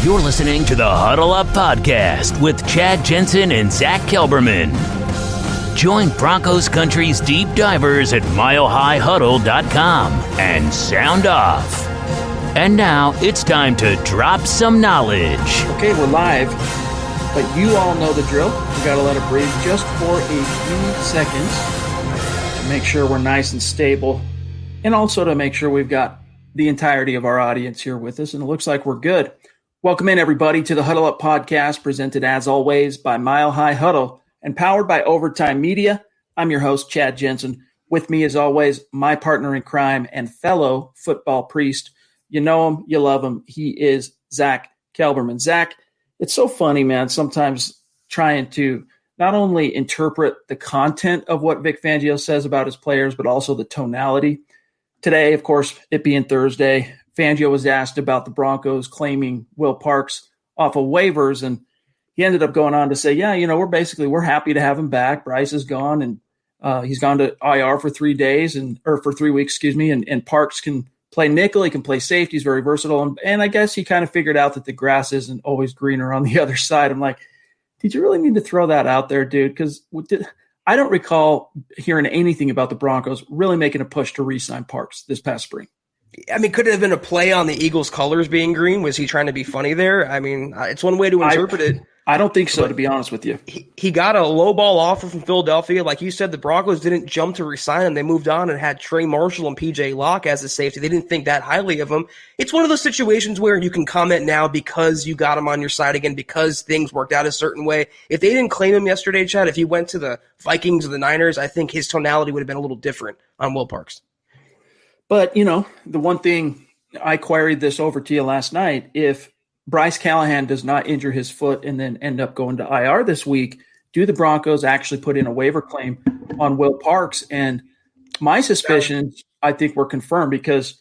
You're listening to the Huddle Up Podcast with Chad Jensen and Zack Kelberman. Join Broncos Country's deep divers at milehighhuddle.com and sound off. And now it's time to drop some knowledge. Okay, we're live, but you all know the drill. We got to let it breathe just for a few seconds to make sure we're nice and stable, and also to make sure we've got the entirety of our audience here with us, and it looks like we're good. Welcome in, everybody, to the Huddle Up Podcast, presented as always by Mile High Huddle and powered by Overtime Media. I'm your host, Chad Jensen. With me, as always, my partner in crime and fellow football priest. You know him, you love him. He is Zack Kelberman. Zack, it's so funny, man, sometimes trying to not only interpret the content of what Vic Fangio says about his players, but also the tonality. Today, of course, it being Thursday, Fangio was asked about the Broncos claiming Will Parks off of waivers, and he ended up going on to say, yeah, we're happy to have him back. Bryce is gone, and he's gone to IR for 3 days, or for 3 weeks, and Parks can play nickel, he can play safety, he's very versatile, and I guess he kind of figured out that the grass isn't always greener on the other side. I'm like, did you really need to throw that out there, dude? Because I don't recall hearing anything about the Broncos really making a push to re-sign Parks this past spring. I mean, could it have been a play on the Eagles' colors being green? Was he trying to be funny there? I mean, it's one way to interpret it. I don't think so, to be honest with you. He got a low ball offer from Philadelphia. Like you said, the Broncos didn't jump to resign him. They moved on and had Trey Marshall and P.J. Locke as a safety. They didn't think that highly of him. It's one of those situations where you can comment now because you got him on your side again, because things worked out a certain way. If they didn't claim him yesterday, Chad, if he went to the Vikings or the Niners, I think his tonality would have been a little different on Will Parks. But, the one thing I queried this over to you last night, if Bryce Callahan does not injure his foot and then end up going to IR this week, do the Broncos actually put in a waiver claim on Will Parks? And my suspicions, I think, were confirmed, because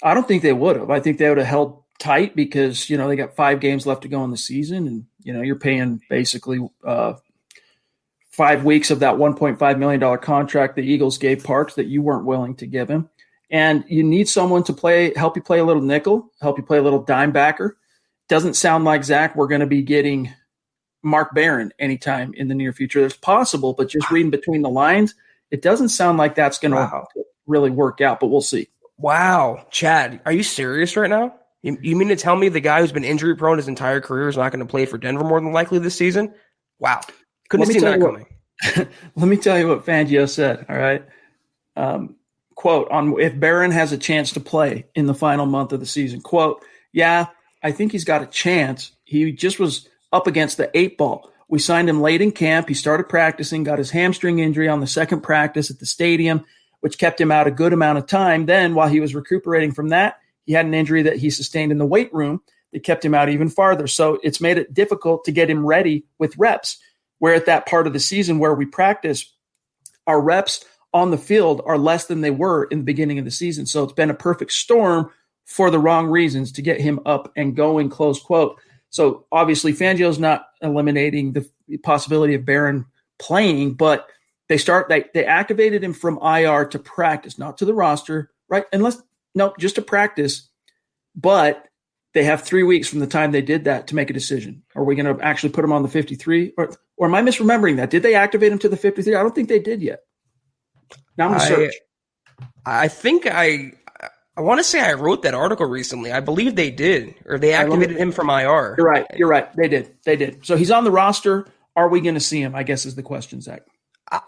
I don't think they would have. I think they would have held tight because, they got 5 games left to go in the season. And, you're paying basically 5 weeks of that $1.5 million contract the Eagles gave Parks that you weren't willing to give him. And you need someone to help you play a little nickel, help you play a little dime backer. Doesn't sound like, Zach, we're going to be getting Mark Barron anytime in the near future. It's possible, but just reading between the lines, it doesn't sound like that's going to really work out, but we'll see. Wow. Chad, are you serious right now? You mean to tell me the guy who's been injury prone his entire career is not going to play for Denver more than likely this season? Wow. Couldn't have seen that coming. Let me tell you what Fangio said, all right? Quote, on if Barron has a chance to play in the final month of the season, quote, yeah, I think he's got a chance. He just was up against the 8 ball. We signed him late in camp. He started practicing, got his hamstring injury on the second practice at the stadium, which kept him out a good amount of time. Then while he was recuperating from that, he had an injury that he sustained in the weight room that kept him out even farther. So it's made it difficult to get him ready with reps. We're at that part of the season where we practice, our reps on the field are less than they were in the beginning of the season. So it's been a perfect storm for the wrong reasons to get him up and going, close quote. So obviously Fangio's not eliminating the possibility of Barron playing, but they activated him from IR to practice, not to the roster, right? Just to practice. But they have 3 weeks from the time they did that to make a decision. Are we going to actually put him on the 53? Or am I misremembering that? Did they activate him to the 53? I don't think they did yet. Now I'm going to search. I think I want to say I wrote that article recently. I believe they did, or they activated him from IR. You're right. They did. So he's on the roster. Are we going to see him, I guess is the question, Zach.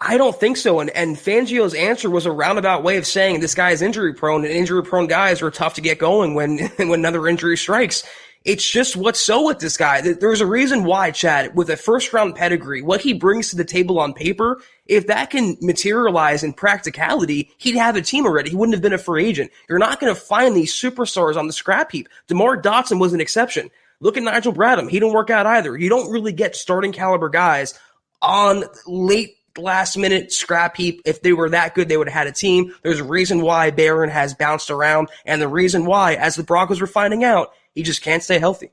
I don't think so. And Fangio's answer was a roundabout way of saying this guy is injury prone, and injury prone guys are tough to get going when another injury strikes. It's just what's so with this guy. There's a reason why, Chad, with a first-round pedigree, what he brings to the table on paper, if that can materialize in practicality, he'd have a team already. He wouldn't have been a free agent. You're not going to find these superstars on the scrap heap. DeMar Dotson was an exception. Look at Nigel Bradham. He didn't work out either. You don't really get starting caliber guys on late last-minute scrap heap. If they were that good, they would have had a team. There's a reason why Barron has bounced around, and the reason why, as the Broncos were finding out, he just can't stay healthy.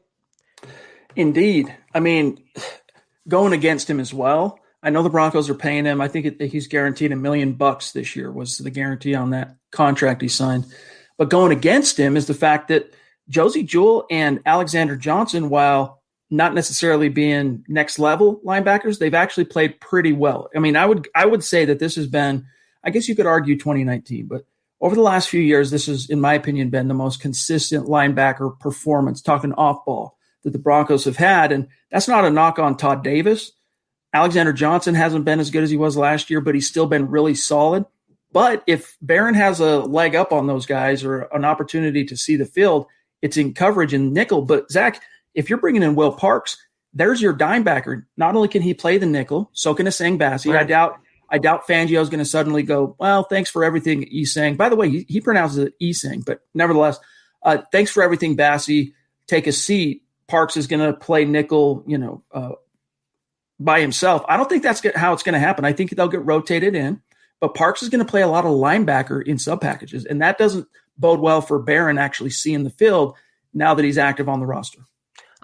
Indeed. I mean, going against him as well, I know the Broncos are paying him. I think he's guaranteed $1 million this year was the guarantee on that contract he signed. But going against him is the fact that Josie Jewell and Alexander Johnson, while not necessarily being next level linebackers, they've actually played pretty well. I mean, I would say that this has been, I guess you could argue 2019, but over the last few years, this has, in my opinion, been the most consistent linebacker performance, talking off ball, that the Broncos have had. And that's not a knock on Todd Davis. Alexander Johnson hasn't been as good as he was last year, but he's still been really solid. But if Barron has a leg up on those guys or an opportunity to see the field, it's in coverage and nickel. But, Zach, if you're bringing in Will Parks, there's your dime backer. Not only can he play the nickel, so can Asang Bassi. Right. I doubt Fangio is going to suddenly go, well, thanks for everything, Esang. By the way, he pronounces it Esang, but nevertheless, thanks for everything, Bassi. Take a seat. Parks is going to play nickel, by himself. I don't think that's how it's going to happen. I think they'll get rotated in, but Parks is going to play a lot of linebacker in sub packages, and that doesn't bode well for Barron actually seeing the field now that he's active on the roster.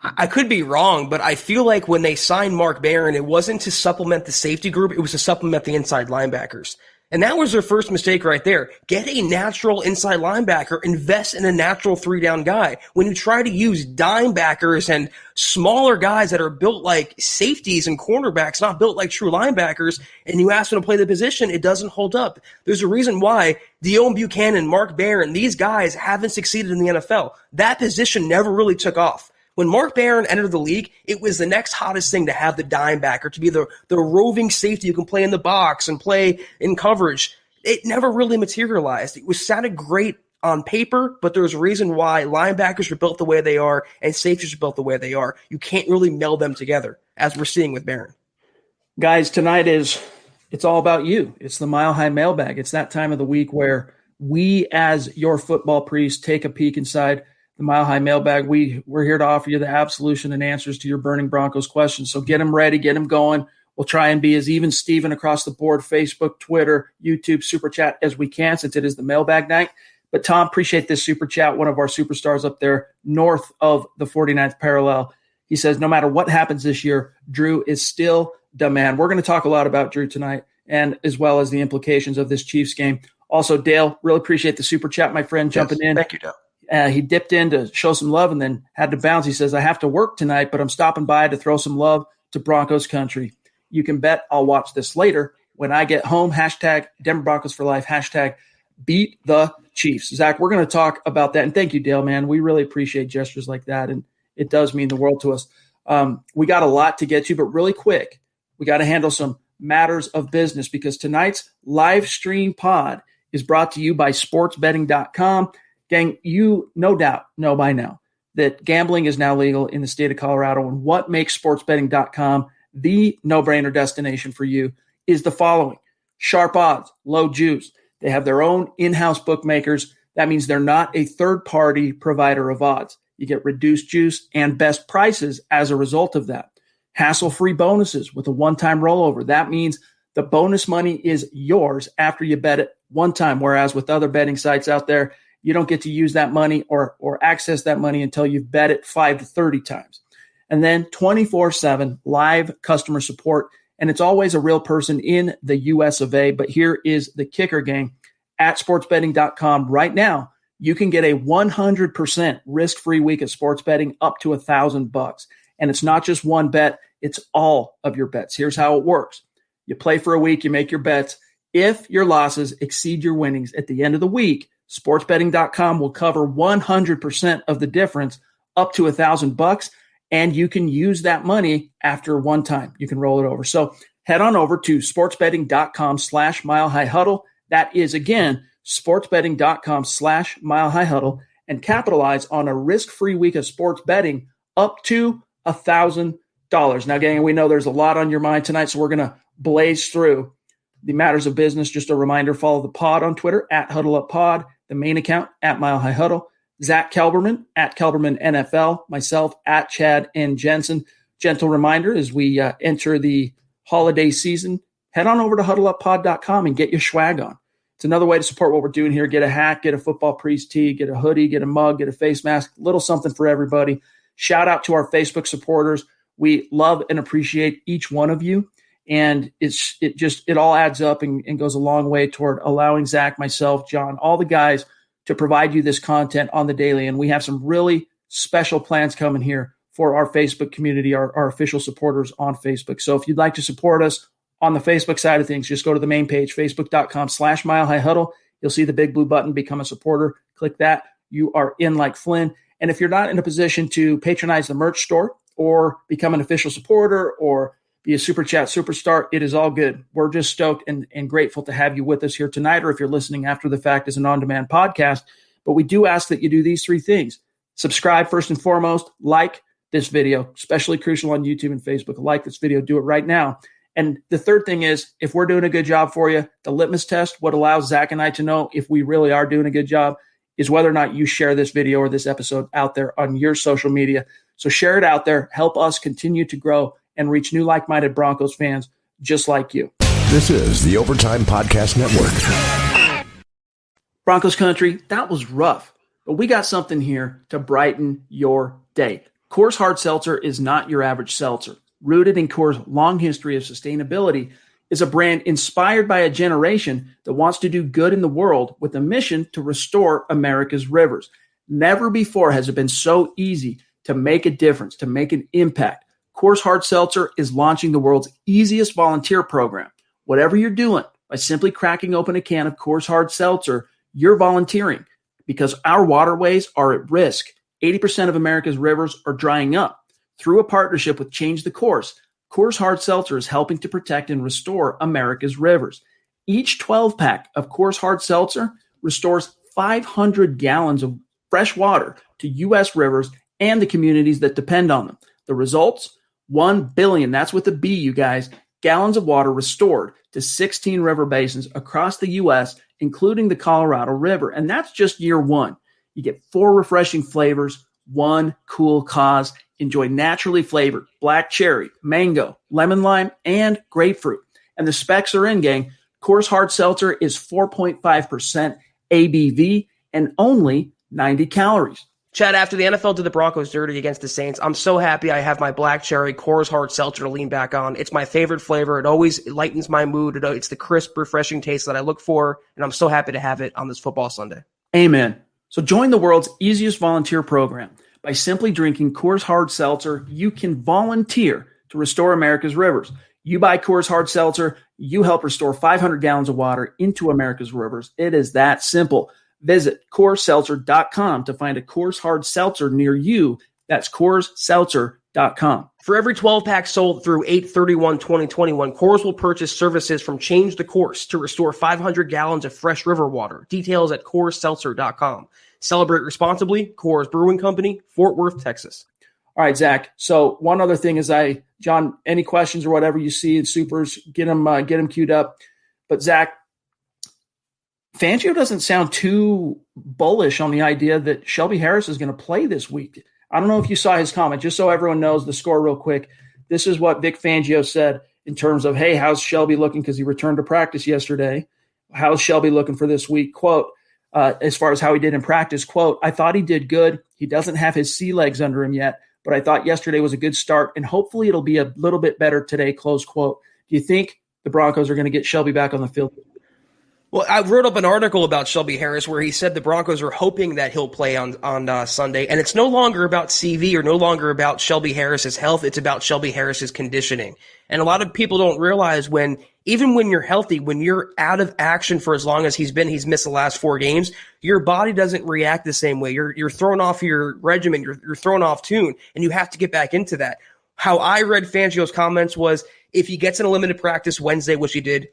I could be wrong, but I feel like when they signed Mark Barron, it wasn't to supplement the safety group. It was to supplement the inside linebackers. And that was their first mistake right there. Get a natural inside linebacker. Invest in a natural 3-down guy. When you try to use dime backers and smaller guys that are built like safeties and cornerbacks, not built like true linebackers, and you ask them to play the position, it doesn't hold up. There's a reason why Dion Buchanan, Mark Barron, these guys haven't succeeded in the NFL. That position never really took off. When Mark Barron entered the league, it was the next hottest thing to have the dime backer, to be the roving safety who can play in the box and play in coverage. It never really materialized. It sounded great on paper, but there's a reason why linebackers are built the way they are and safeties are built the way they are. You can't really meld them together, as we're seeing with Barron. Guys, tonight it's all about you. It's the Mile High Mailbag. It's that time of the week where we, as your football priest, take a peek inside the Mile High Mailbag. We're here to offer you the absolution and answers to your burning Broncos questions. So get them ready, get them going. We'll try and be as even Steven across the board, Facebook, Twitter, YouTube, Super Chat as we can, since it is the mailbag night. But Tom, appreciate this Super Chat, one of our superstars up there north of the 49th parallel. He says, no matter what happens this year, Drew is still the man. We're going to talk a lot about Drew tonight, and as well as the implications of this Chiefs game. Also, Dale, really appreciate the Super Chat, my friend, jumping in. Thank you, Dale. He dipped in to show some love and then had to bounce. He says, I have to work tonight, but I'm stopping by to throw some love to Broncos country. You can bet I'll watch this later when I get home. Hashtag Denver Broncos for life. Hashtag beat the Chiefs. Zach, we're going to talk about that. And thank you, Dale, man. We really appreciate gestures like that, and it does mean the world to us. We got a lot to get to, but really quick, we got to handle some matters of business because tonight's live stream pod is brought to you by sportsbetting.com. Gang, you no doubt know by now that gambling is now legal in the state of Colorado, and what makes sportsbetting.com the no-brainer destination for you is the following. Sharp odds, low juice. They have their own in-house bookmakers. That means they're not a third-party provider of odds. You get reduced juice and best prices as a result of that. Hassle-free bonuses with a one-time rollover. That means the bonus money is yours after you bet it one time, whereas with other betting sites out there, you don't get to use that money or access that money until you've bet it 5 to 30 times. And then 24/7 live customer support. And it's always a real person in the US of A. But here is the kicker, gang. At sportsbetting.com right now, you can get a 100% risk-free week of sports betting up to $1,000. And it's not just one bet, it's all of your bets. Here's how it works. You play for a week, you make your bets. If your losses exceed your winnings at the end of the week, sportsbetting.com will cover 100% of the difference up to $1,000, and you can use that money after one time. You can roll it over. So head on over to sportsbetting.com/milehighhuddle. That is, again, sportsbetting.com/milehighhuddle, and capitalize on a risk-free week of sports betting up to $1,000. Now, gang, we know there's a lot on your mind tonight, so we're going to blaze through the matters of business. Just a reminder, follow the pod on Twitter at HuddleUpPod, the main account at Mile High Huddle, Zack Kelberman at Kelberman NFL, myself at Chad and Jensen. Gentle reminder as we enter the holiday season, head on over to huddleuppod.com and get your swag on. It's another way to support what we're doing here. Get a hat, get a football priest tee, get a hoodie, get a mug, get a face mask, little something for everybody. Shout out to our Facebook supporters. We love and appreciate each one of you. And it all adds up and goes a long way toward allowing Zach, myself, John, all the guys to provide you this content on the daily. And we have some really special plans coming here for our Facebook community, our official supporters on Facebook. So if you'd like to support us on the Facebook side of things, just go to the main page, facebook.com/Mile High Huddle. You'll see the big blue button, become a supporter. Click that. You are in like Flynn. And if you're not in a position to patronize the merch store or become an official supporter or be a Super Chat superstar, it is all good. We're just stoked and grateful to have you with us here tonight, or if you're listening after the fact as an on-demand podcast. But we do ask that you do these three things. Subscribe first and foremost. Like this video, especially crucial on YouTube and Facebook. Like this video. Do it right now. And the third thing is, if we're doing a good job for you, the litmus test, what allows Zach and I to know if we really are doing a good job, is whether or not you share this video or this episode out there on your social media. So share it out there. Help us continue to grow and reach new like-minded Broncos fans just like you. This is the Overtime Podcast Network. Broncos country, that was rough, but we got something here to brighten your day. Coors Hard Seltzer is not your average seltzer. Rooted in Coors' long history of sustainability, is a brand inspired by a generation that wants to do good in the world with a mission to restore America's rivers. Never before has it been so easy to make a difference, to make an impact. Coors Hard Seltzer is launching the world's easiest volunteer program. Whatever you're doing, by simply cracking open a can of Coors Hard Seltzer, you're volunteering, because our waterways are at risk. 80% of America's rivers are drying up. Through a partnership with Change the Course, Coors Hard Seltzer is helping to protect and restore America's rivers. Each 12-pack of Coors Hard Seltzer restores 500 gallons of fresh water to U.S. rivers and the communities that depend on them. The results? 1 billion, that's with a B, you guys, gallons of water restored to 16 river basins across the U.S., including the Colorado River. And that's just year one. You get 4 refreshing flavors, 1 cool cause. Enjoy naturally flavored black cherry, mango, lemon lime, and grapefruit. And the specs are in, gang. Coors Hard Seltzer is 4.5% ABV and only 90 calories. Chad, after the NFL did the Broncos dirty against the Saints, I'm so happy I have my black cherry Coors Hard Seltzer to lean back on. It's my favorite flavor. It always lightens my mood. It's the crisp, refreshing taste that I look for, and I'm so happy to have it on this football Sunday. Amen. So join the world's easiest volunteer program. By simply drinking Coors Hard Seltzer, you can volunteer to restore America's rivers. You buy Coors Hard Seltzer, you help restore 500 gallons of water into America's rivers. It is that simple. Visit CoorsSeltzer.com to find a Coors Hard Seltzer near you. That's CoorsSeltzer.com. For every 12-pack sold through 8/31/2021, Coors will purchase services from Change the Course to restore 500 gallons of fresh river water. Details at CoorsSeltzer.com. Celebrate responsibly. Coors Brewing Company, Fort Worth, Texas. All right, Zach. So one other thing is John, any questions or whatever you see in supers, get them queued up. But Zach, Fangio doesn't sound too bullish on the idea that Shelby Harris is going to play this week. I don't know if you saw his comment, just so everyone knows the score real quick. This is what Vic Fangio said in terms of, hey, how's Shelby looking? Because he returned to practice yesterday. How's Shelby looking for this week? Quote, as far as how he did in practice, quote, I thought he did good. He doesn't have his sea legs under him yet, but I thought yesterday was a good start, and hopefully it'll be a little bit better today, close quote. Do you think the Broncos are going to get Shelby back on the field? Well, I wrote up an article about Shelby Harris where he said the Broncos are hoping that he'll play on Sunday, and it's no longer about CV or no longer about Shelby Harris's health. It's about Shelby Harris's conditioning. And a lot of people don't realize even when you're healthy, when you're out of action for as long as he's missed the last 4 games, your body doesn't react the same way. You're thrown off your regimen, you're thrown off tune, and you have to get back into that. How I read Fangio's comments was, if he gets in a limited practice Wednesday, which he did,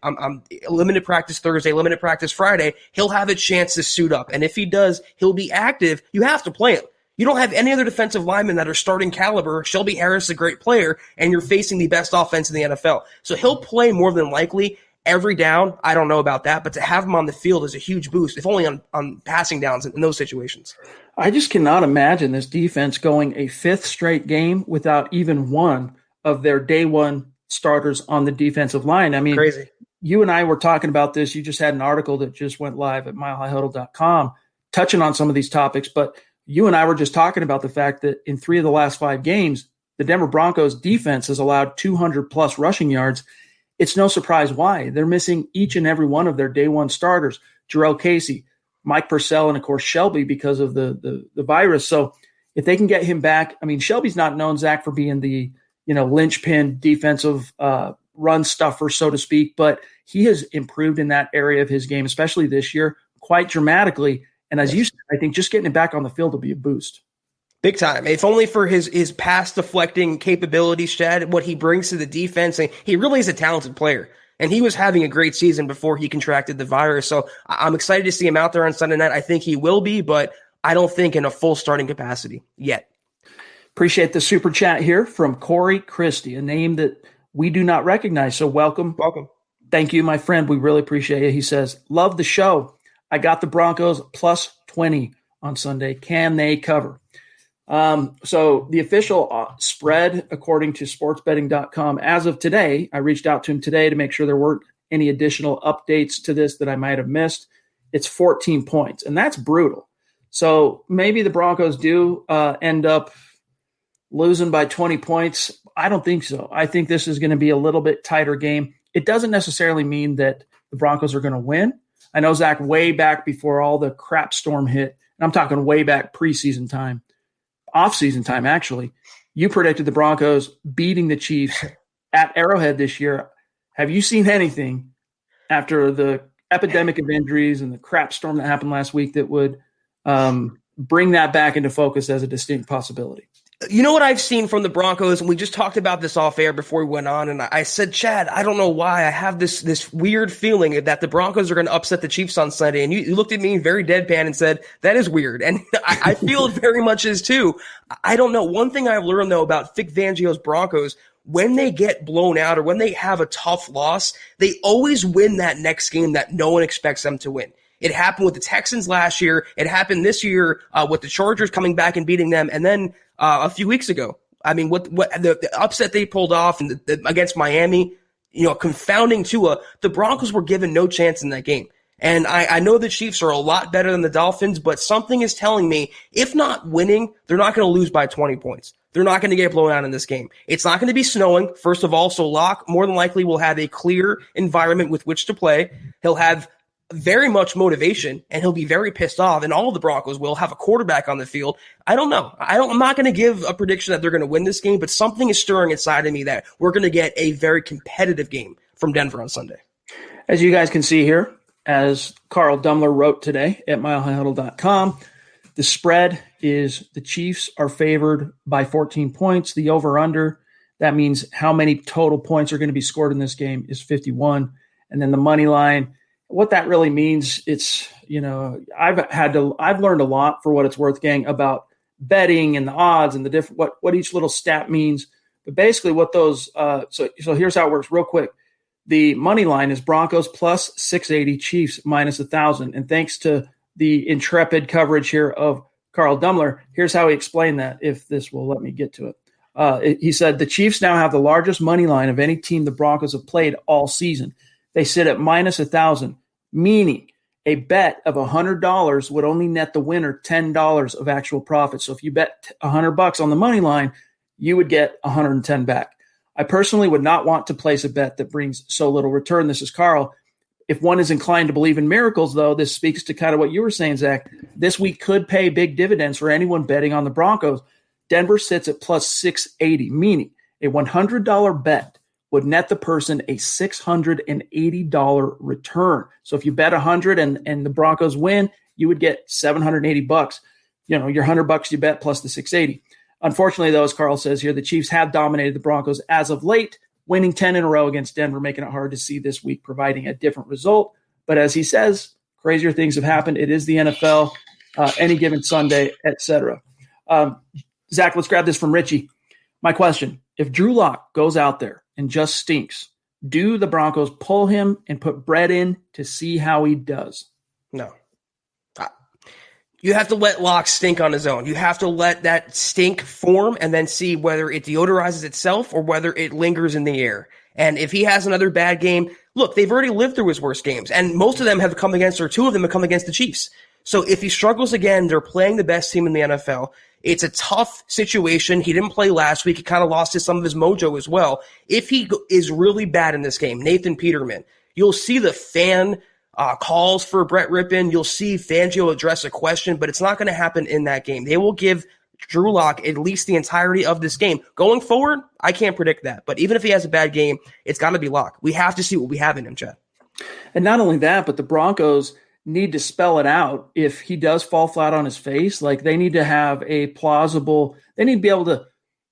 limited practice Thursday, limited practice Friday, he'll have a chance to suit up. And if he does, he'll be active. You have to play him. You don't have any other defensive linemen that are starting caliber. Shelby Harris is a great player, and you're facing the best offense in the NFL. So he'll play more than likely every down. I don't know about that, but to have him on the field is a huge boost, if only on passing downs in those situations. I just cannot imagine this defense going a 5th straight game without even one of their day one starters on the defensive line. I mean, crazy. You and I were talking about this. You just had an article that just went live at milehighhuddle.com touching on some of these topics, but you and I were just talking about the fact that in 3 of the last 5 games, the Denver Broncos defense has allowed 200-plus rushing yards. It's no surprise why. They're missing each and every one of their day one starters. Jarrell Casey, Mike Purcell and, of course, Shelby because of the virus. So if they can get him back, I mean, Shelby's not known, Zach, for being the, linchpin defensive run stuffer, so to speak, but he has improved in that area of his game, especially this year, quite dramatically. And as you said, I think just getting him back on the field will be a boost. Big time. If only for his pass deflecting capabilities, Chad, what he brings to the defense. And he really is a talented player. And he was having a great season before he contracted the virus. So I'm excited to see him out there on Sunday night. I think he will be, but I don't think in a full starting capacity yet. Appreciate the super chat here from Corey Christie, a name that we do not recognize. So welcome. Welcome. Thank you, my friend. We really appreciate it. He says, love the show. I got the Broncos plus 20 on Sunday. Can they cover? So the official spread, according to sportsbetting.com, as of today, I reached out to him today to make sure there weren't any additional updates to this that I might have missed. It's 14 points, and that's brutal. So maybe the Broncos do end up losing by 20 points. I don't think so. I think this is going to be a little bit tighter game. It doesn't necessarily mean that the Broncos are going to win. I know, Zach, way back before all the crap storm hit, and I'm talking way back preseason time, off-season time, actually, you predicted the Broncos beating the Chiefs at Arrowhead this year. Have you seen anything after the epidemic of injuries and the crap storm that happened last week that would bring that back into focus as a distinct possibility? You know what I've seen from the Broncos, and we just talked about this off air before we went on, and I said, Chad, I don't know why I have this weird feeling that the Broncos are going to upset the Chiefs on Sunday, and you looked at me very deadpan and said, that is weird, and I feel it very much is too. I don't know. One thing I've learned, though, about Vic Fangio's Broncos, when they get blown out or when they have a tough loss, they always win that next game that no one expects them to win. It happened with the Texans last year. It happened this year with the Chargers coming back and beating them. And then a few weeks ago, I mean, what the upset they pulled off and against Miami, confounding Tua, the Broncos were given no chance in that game. And I know the Chiefs are a lot better than the Dolphins, but something is telling me, if not winning, they're not going to lose by 20 points. They're not going to get blown out in this game. It's not going to be snowing, first of all, so Locke more than likely will have a clear environment with which to play. He'll have very much motivation, and he'll be very pissed off, and all of the Broncos will have a quarterback on the field. I don't know. I'm not going to give a prediction that they're going to win this game, but something is stirring inside of me that we're going to get a very competitive game from Denver on Sunday. As you guys can see here, as Carl Dummler wrote today at milehighhuddle.com, the spread is the Chiefs are favored by 14 points. The over-under, that means how many total points are going to be scored in this game, is 51. And then the money line, what that really means, it's, I've learned a lot, for what it's worth, gang, about betting and the odds and the different, what each little stat means. But basically what those, so here's how it works real quick. The money line is Broncos plus 680, Chiefs minus 1,000. And thanks to the intrepid coverage here of Carl Dummler, here's how he explained that, if this will let me get to it. He said, the Chiefs now have the largest money line of any team the Broncos have played all season. They sit at minus 1,000, meaning a bet of $100 would only net the winner $10 of actual profit. So if you bet $100 on the money line, you would get 110 back. I personally would not want to place a bet that brings so little return. This is Carl. If one is inclined to believe in miracles, though, this speaks to kind of what you were saying, Zach. This week could pay big dividends for anyone betting on the Broncos. Denver sits at plus 680, meaning a $100 bet would net the person a $680 return. So if you bet 100 and the Broncos win, you would get $780. Your $100 you bet plus the 680. Unfortunately, though, as Carl says here, the Chiefs have dominated the Broncos as of late, winning 10 in a row against Denver, making it hard to see this week providing a different result. But as he says, crazier things have happened. It is the NFL, any given Sunday, etc. Zach, let's grab this from Richie. My question, if Drew Lock goes out there and just stinks, do the Broncos pull him and put Brett in to see how he does? No. You have to let Locke stink on his own. You have to let that stink form and then see whether it deodorizes itself or whether it lingers in the air. And if he has another bad game, look, they've already lived through his worst games, and most of them have come against, or two of them have come against the Chiefs. So if he struggles again, they're playing the best team in the NFL. It's a tough situation. He didn't play last week. He kind of lost some of his mojo as well. If he is really bad in this game, Nathan Peterman, you'll see the fan calls for Brett Rippon. You'll see Fangio address a question, but it's not going to happen in that game. They will give Drew Lock at least the entirety of this game. Going forward, I can't predict that. But even if he has a bad game, it's got to be Lock. We have to see what we have in him, Chad. And not only that, but the Broncos need to spell it out. If he does fall flat on his face, like they need to have a plausible, they need to be able to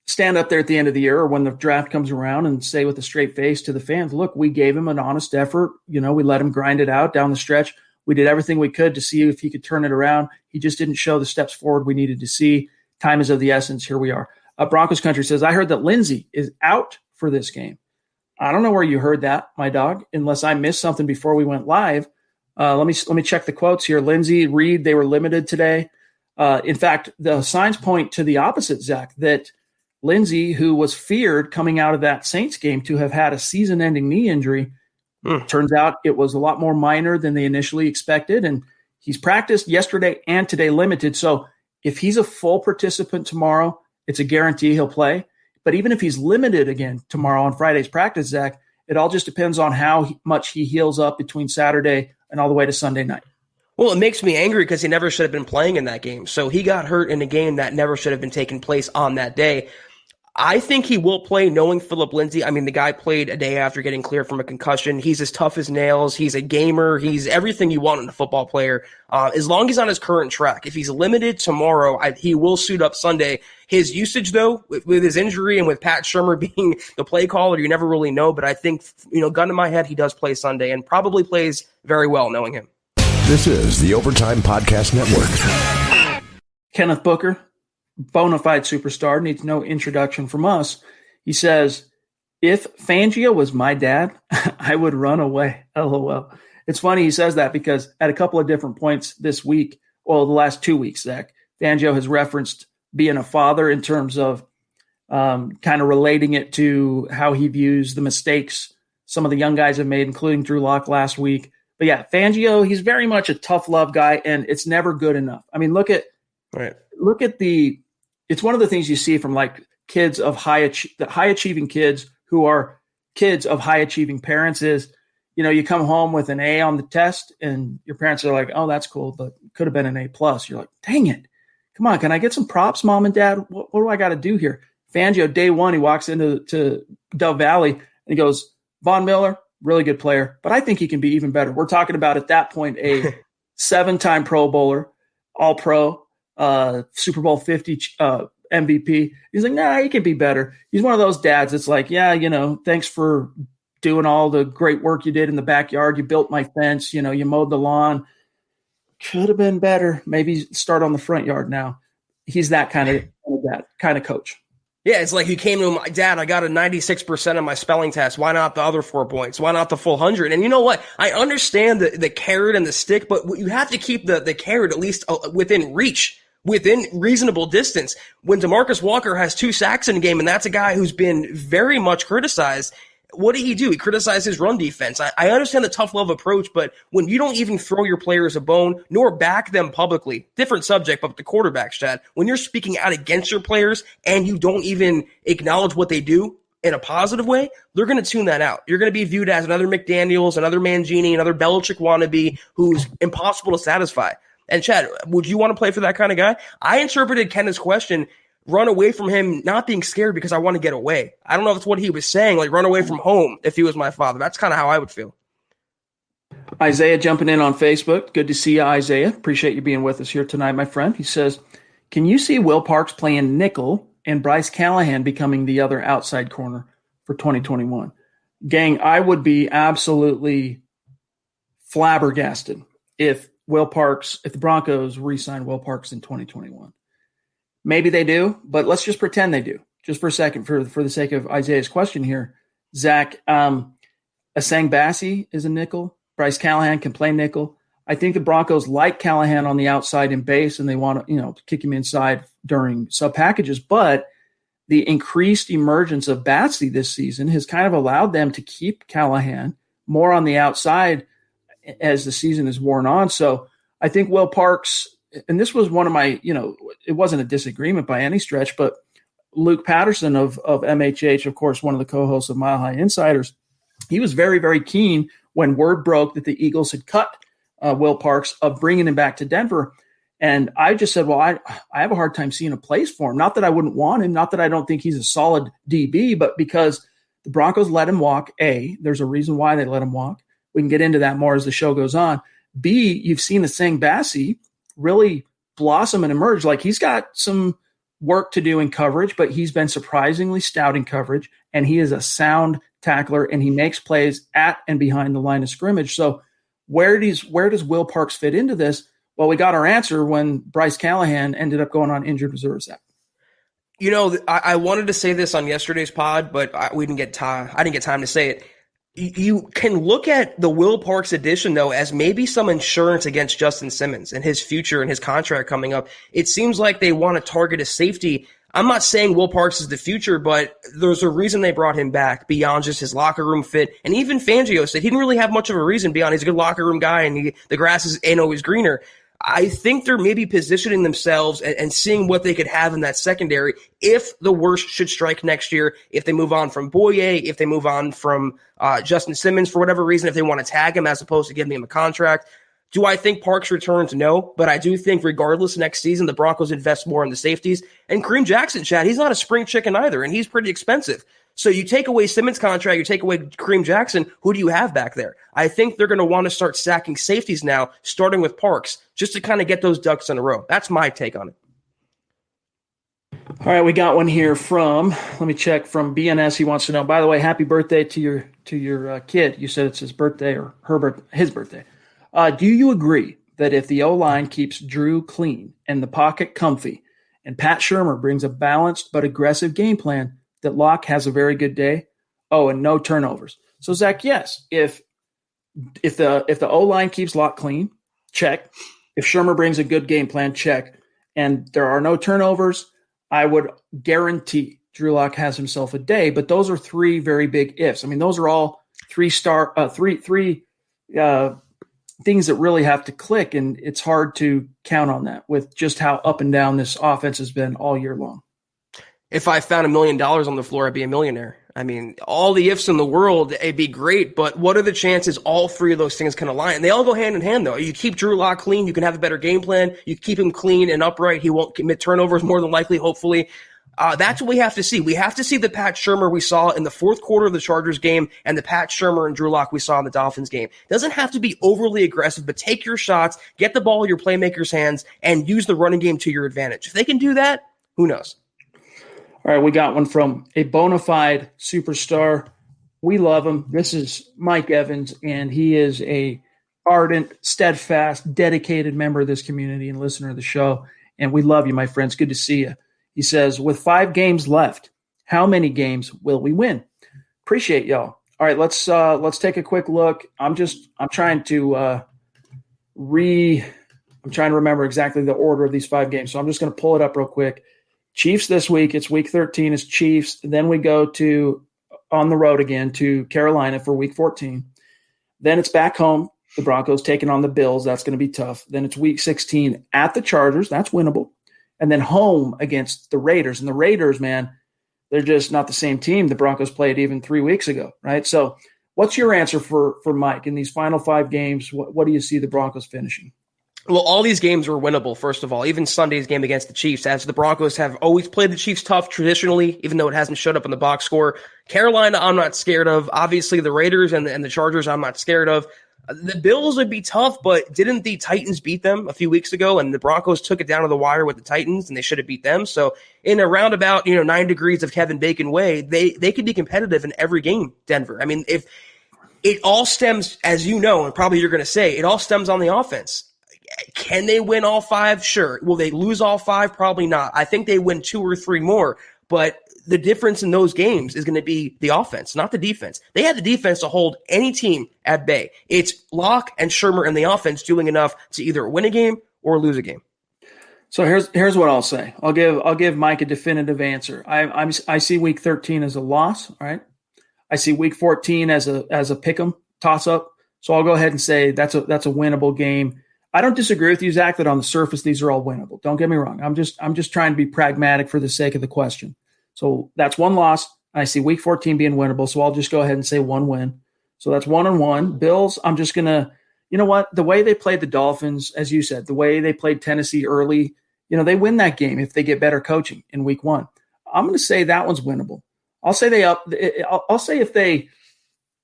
stand up there at the end of the year or when the draft comes around and say with a straight face to the fans, look, we gave him an honest effort. We let him grind it out down the stretch. We did everything we could to see if he could turn it around. He just didn't show the steps forward we needed to see. Time is of the essence. Here we are. Broncos Country says, I heard that Lindsey is out for this game. I don't know where you heard that, my dog, unless I missed something before we went live. Let me check the quotes here. Lindsey, Reed, they were limited today. In fact, the signs point to the opposite, Zach, that Lindsey, who was feared coming out of that Saints game to have had a season-ending knee injury, turns out it was a lot more minor than they initially expected, and he's practiced yesterday and today limited. So if he's a full participant tomorrow, it's a guarantee he'll play. But even if he's limited again tomorrow on Friday's practice, Zach, it all just depends on how much he heals up between Saturday and all the way to Sunday night. Well, it makes me angry because he never should have been playing in that game. So he got hurt in a game that never should have been taking place on that day. I think he will play knowing Phillip Lindsay. I mean, the guy played a day after getting cleared from a concussion. He's as tough as nails. He's a gamer. He's everything you want in a football player. As long as he's on his current track. If he's limited tomorrow, he will suit up Sunday. His usage, though, with his injury and with Pat Shurmur being the play caller, you never really know. But I think, gun to my head, he does play Sunday and probably plays very well knowing him. This is the Overtime Podcast Network. Kenneth Booker, bona fide superstar, needs no introduction from us. He says, if Fangio was my dad, I would run away. LOL. It's funny he says that because at a couple of different points this week, the last 2 weeks, Zach, Fangio has referenced being a father in terms of kind of relating it to how he views the mistakes some of the young guys have made, including Drew Lock last week. But yeah, Fangio, he's very much a tough love guy, and it's never good enough. I mean, look at it's one of the things you see from like kids of high achieving kids who are kids of high achieving parents is, you come home with an A on the test and your parents are like, oh, that's cool, but could have been an A+. You're like, dang it. Come on, can I get some props, mom and dad? What do I got to do here? Fangio, day one, he walks into Dove Valley and he goes, Von Miller, really good player, but I think he can be even better. We're talking about at that point a 7-time Pro Bowler, All-Pro, Super Bowl 50 MVP. He's like, nah, he can be better. He's one of those dads that's like, yeah, thanks for doing all the great work you did in the backyard. You built my fence, you mowed the lawn. Could have been better. Maybe start on the front yard now. He's that kind of coach. Yeah, it's like you came to him, Dad, I got a 96% on my spelling test. Why not the other 4 points? Why not the full 100? And you know what? I understand the carrot and the stick, but you have to keep the carrot at least within reach, within reasonable distance. When DeMarcus Walker has 2 sacks in a game, and that's a guy who's been very much criticized, what did he do? He criticized his run defense. I understand the tough love approach, but when you don't even throw your players a bone, nor back them publicly, different subject, but the quarterbacks, Chad, when you're speaking out against your players and you don't even acknowledge what they do in a positive way, they're going to tune that out. You're going to be viewed as another McDaniels, another Mangini, another Belichick wannabe who's impossible to satisfy. And Chad, would you want to play for that kind of guy? I interpreted Kenneth's question, run away from him, not being scared because I want to get away. I don't know if it's what he was saying, like run away from home if he was my father. That's kind of how I would feel. Isaiah jumping in on Facebook. Good to see you, Isaiah. Appreciate you being with us here tonight, my friend. He says, can you see Will Parks playing nickel and Bryce Callahan becoming the other outside corner for 2021? Gang, I would be absolutely flabbergasted if the Broncos re-sign Will Parks in 2021. Maybe they do, but let's just pretend they do. Just for a second, for the sake of Isaiah's question here, Zach, Asang Bassi is a nickel. Bryce Callahan can play nickel. I think the Broncos like Callahan on the outside in base, and they want to, kick him inside during sub packages. But the increased emergence of Bassi this season has kind of allowed them to keep Callahan more on the outside as the season is worn on. So I think Will Parks. And this was one of my, it wasn't a disagreement by any stretch, but Luke Patterson of MHH, of course, one of the co-hosts of Mile High Insiders, he was very, very keen when word broke that the Eagles had cut Will Parks, of bringing him back to Denver. And I just said, well, I have a hard time seeing a place for him. Not that I wouldn't want him, not that I don't think he's a solid DB, but because the Broncos let him walk. A, there's a reason why they let him walk. We can get into that more as the show goes on. B, you've seen Asang Bassi really blossom and emerge. Like, he's got some work to do in coverage, but he's been surprisingly stout in coverage, and he is a sound tackler, and he makes plays at and behind the line of scrimmage. So where does Will Parks fit into this? Well, we got our answer when Bryce Callahan ended up going on injured reserve, Zach. You know, I wanted to say this on yesterday's pod, but I didn't get time to say it. You can look at the Will Parks addition, though, as maybe some insurance against Justin Simmons and his future and his contract coming up. It seems like they want to target a safety. I'm not saying Will Parks is the future, but there's a reason they brought him back beyond just his locker room fit. And even Fangio said he didn't really have much of a reason beyond he's a good locker room guy and the grass ain't always greener. I think they're maybe positioning themselves and seeing what they could have in that secondary if the worst should strike next year, if they move on from Boye, if they move on from Justin Simmons for whatever reason, if they want to tag him as opposed to giving him a contract. Do I think Parks returns? No, but I do think regardless next season, the Broncos invest more in the safeties. And Kareem Jackson, Chad, he's not a spring chicken either, and he's pretty expensive. So you take away Simmons' contract, you take away Kareem Jackson, who do you have back there? I think they're going to want to start stacking safeties now, starting with Parks, just to kind of get those ducks in a row. That's my take on it. All right, we got one here from BNS. He wants to know, by the way, happy birthday to your kid. You said it's his birthday or his birthday. Do you agree that if the O-line keeps Drew clean and the pocket comfy and Pat Shurmur brings a balanced but aggressive game plan, that Locke has a very good day? Oh, and no turnovers. So, Zach, yes, if the O-line keeps Locke clean, check. If Shurmur brings a good game plan, check. And there are no turnovers, I would guarantee Drew Lock has himself a day. But those are three very big ifs. I mean, those are all three things that really have to click, and it's hard to count on that with just how up and down this offense has been all year long. If I found $1 million on the floor, I'd be a millionaire. I mean, all the ifs in the world, it'd be great, but what are the chances all three of those things can align? And they all go hand in hand, though. You keep Drew Lock clean, you can have a better game plan. You keep him clean and upright, he won't commit turnovers more than likely, hopefully. That's what we have to see. We have to see the Pat Shurmur we saw in the fourth quarter of the Chargers game and the Pat Shurmur and Drew Lock we saw in the Dolphins game. It doesn't have to be overly aggressive, but take your shots, get the ball in your playmakers' hands, and use the running game to your advantage. If they can do that, who knows? All right, we got one from a bona fide superstar. We love him. This is Mike Evans, and he is a ardent, steadfast, dedicated member of this community and listener of the show. And we love you, my friends. Good to see you. He says, with 5 games left, how many games will we win? Appreciate y'all. All right, let's take a quick look. I'm trying to remember exactly the order of these 5 games. So I'm just going to pull it up real quick. Chiefs this week. It's week 13. It's Chiefs. Then we go to on the road again to Carolina for week 14. Then it's back home. The Broncos taking on the Bills. That's going to be tough. Then it's week 16 at the Chargers. That's winnable. And then home against the Raiders. And the Raiders, man, they're just not the same team the Broncos played even 3 weeks ago, right? So what's your answer for Mike in these final 5 games? What do you see the Broncos finishing? Well, all these games were winnable, first of all, even Sunday's game against the Chiefs, as the Broncos have always played the Chiefs tough traditionally, even though it hasn't showed up in the box score. Carolina, I'm not scared of. Obviously, the Raiders and the Chargers, I'm not scared of. The Bills would be tough, but didn't the Titans beat them a few weeks ago? And the Broncos took it down to the wire with the Titans, and they should have beat them. So in a roundabout, 9 degrees of Kevin Bacon way, they could be competitive in every game, Denver. I mean, if it all stems, as you know, and probably you're going to say, it all stems on the offense. Can they win all 5? Sure. Will they lose all 5? Probably not. I think they win 2 or 3 more, but the difference in those games is going to be the offense, not the defense. They had the defense to hold any team at bay. It's Locke and Shurmur and the offense doing enough to either win a game or lose a game. So here's what I'll say. I'll give Mike a definitive answer. I see week 13 as a loss, right? I see week 14 as a pick'em toss up. So I'll go ahead and say that's a winnable game. I don't disagree with you, Zach, that on the surface these are all winnable. Don't get me wrong. I'm just trying to be pragmatic for the sake of the question. So that's 1 loss. I see week 14 being winnable, so I'll just go ahead and say 1 win. So that's 1-1. Bills, I'm just going to, you know what? The way they played the Dolphins, as you said, the way they played Tennessee early, they win that game if they get better coaching in week 1. I'm going to say that one's winnable. I'll say I'll say if they,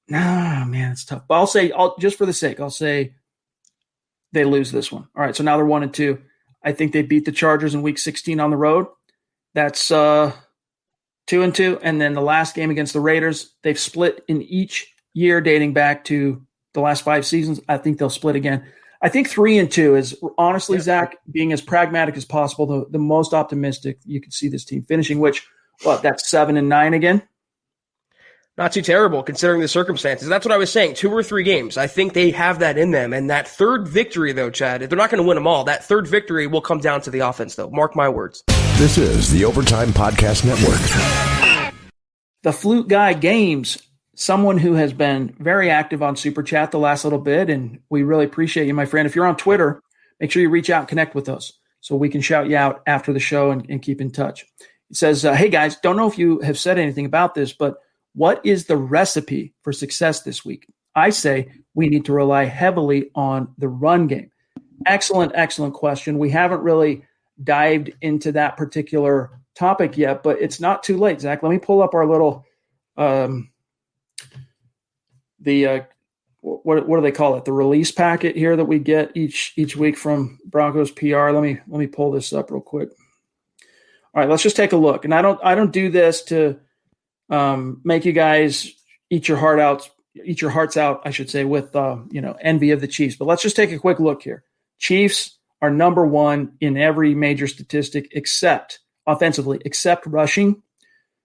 man, it's tough. But I'll say, just for the sake, I'll say they lose this one. All right, so now they're 1-2. I think they beat the Chargers in week 16 on the road. That's 2-2. And then the last game against the Raiders, they've split in each year dating back to the last 5 seasons. I think they'll split again. I think 3-2 is honestly, Zach, being as pragmatic as possible, the most optimistic you could see this team finishing, which, that's 7-9 again? Not too terrible considering the circumstances. That's what I was saying. 2 or 3 games. I think they have that in them. And that third victory, though, Chad, they're not going to win them all. That third victory will come down to the offense, though. Mark my words. This is the Overtime Podcast Network. The Flute Guy Games, someone who has been very active on Super Chat the last little bit, and we really appreciate you, my friend. If you're on Twitter, make sure you reach out and connect with us so we can shout you out after the show and keep in touch. It says, hey, guys, don't know if you have said anything about this, but what is the recipe for success this week? I say we need to rely heavily on the run game. Excellent question. We haven't really dived into that particular topic yet, but it's not too late, Zach. Let me pull up our little what do they call it? The release packet here that we get each week from Broncos PR. Let me pull this up real quick. All right, let's just take a look. And I don't do this to make you guys eat your hearts out, I should say, with envy of the Chiefs. But let's just take a quick look here. Chiefs are number 1 in every major statistic except offensively, except rushing,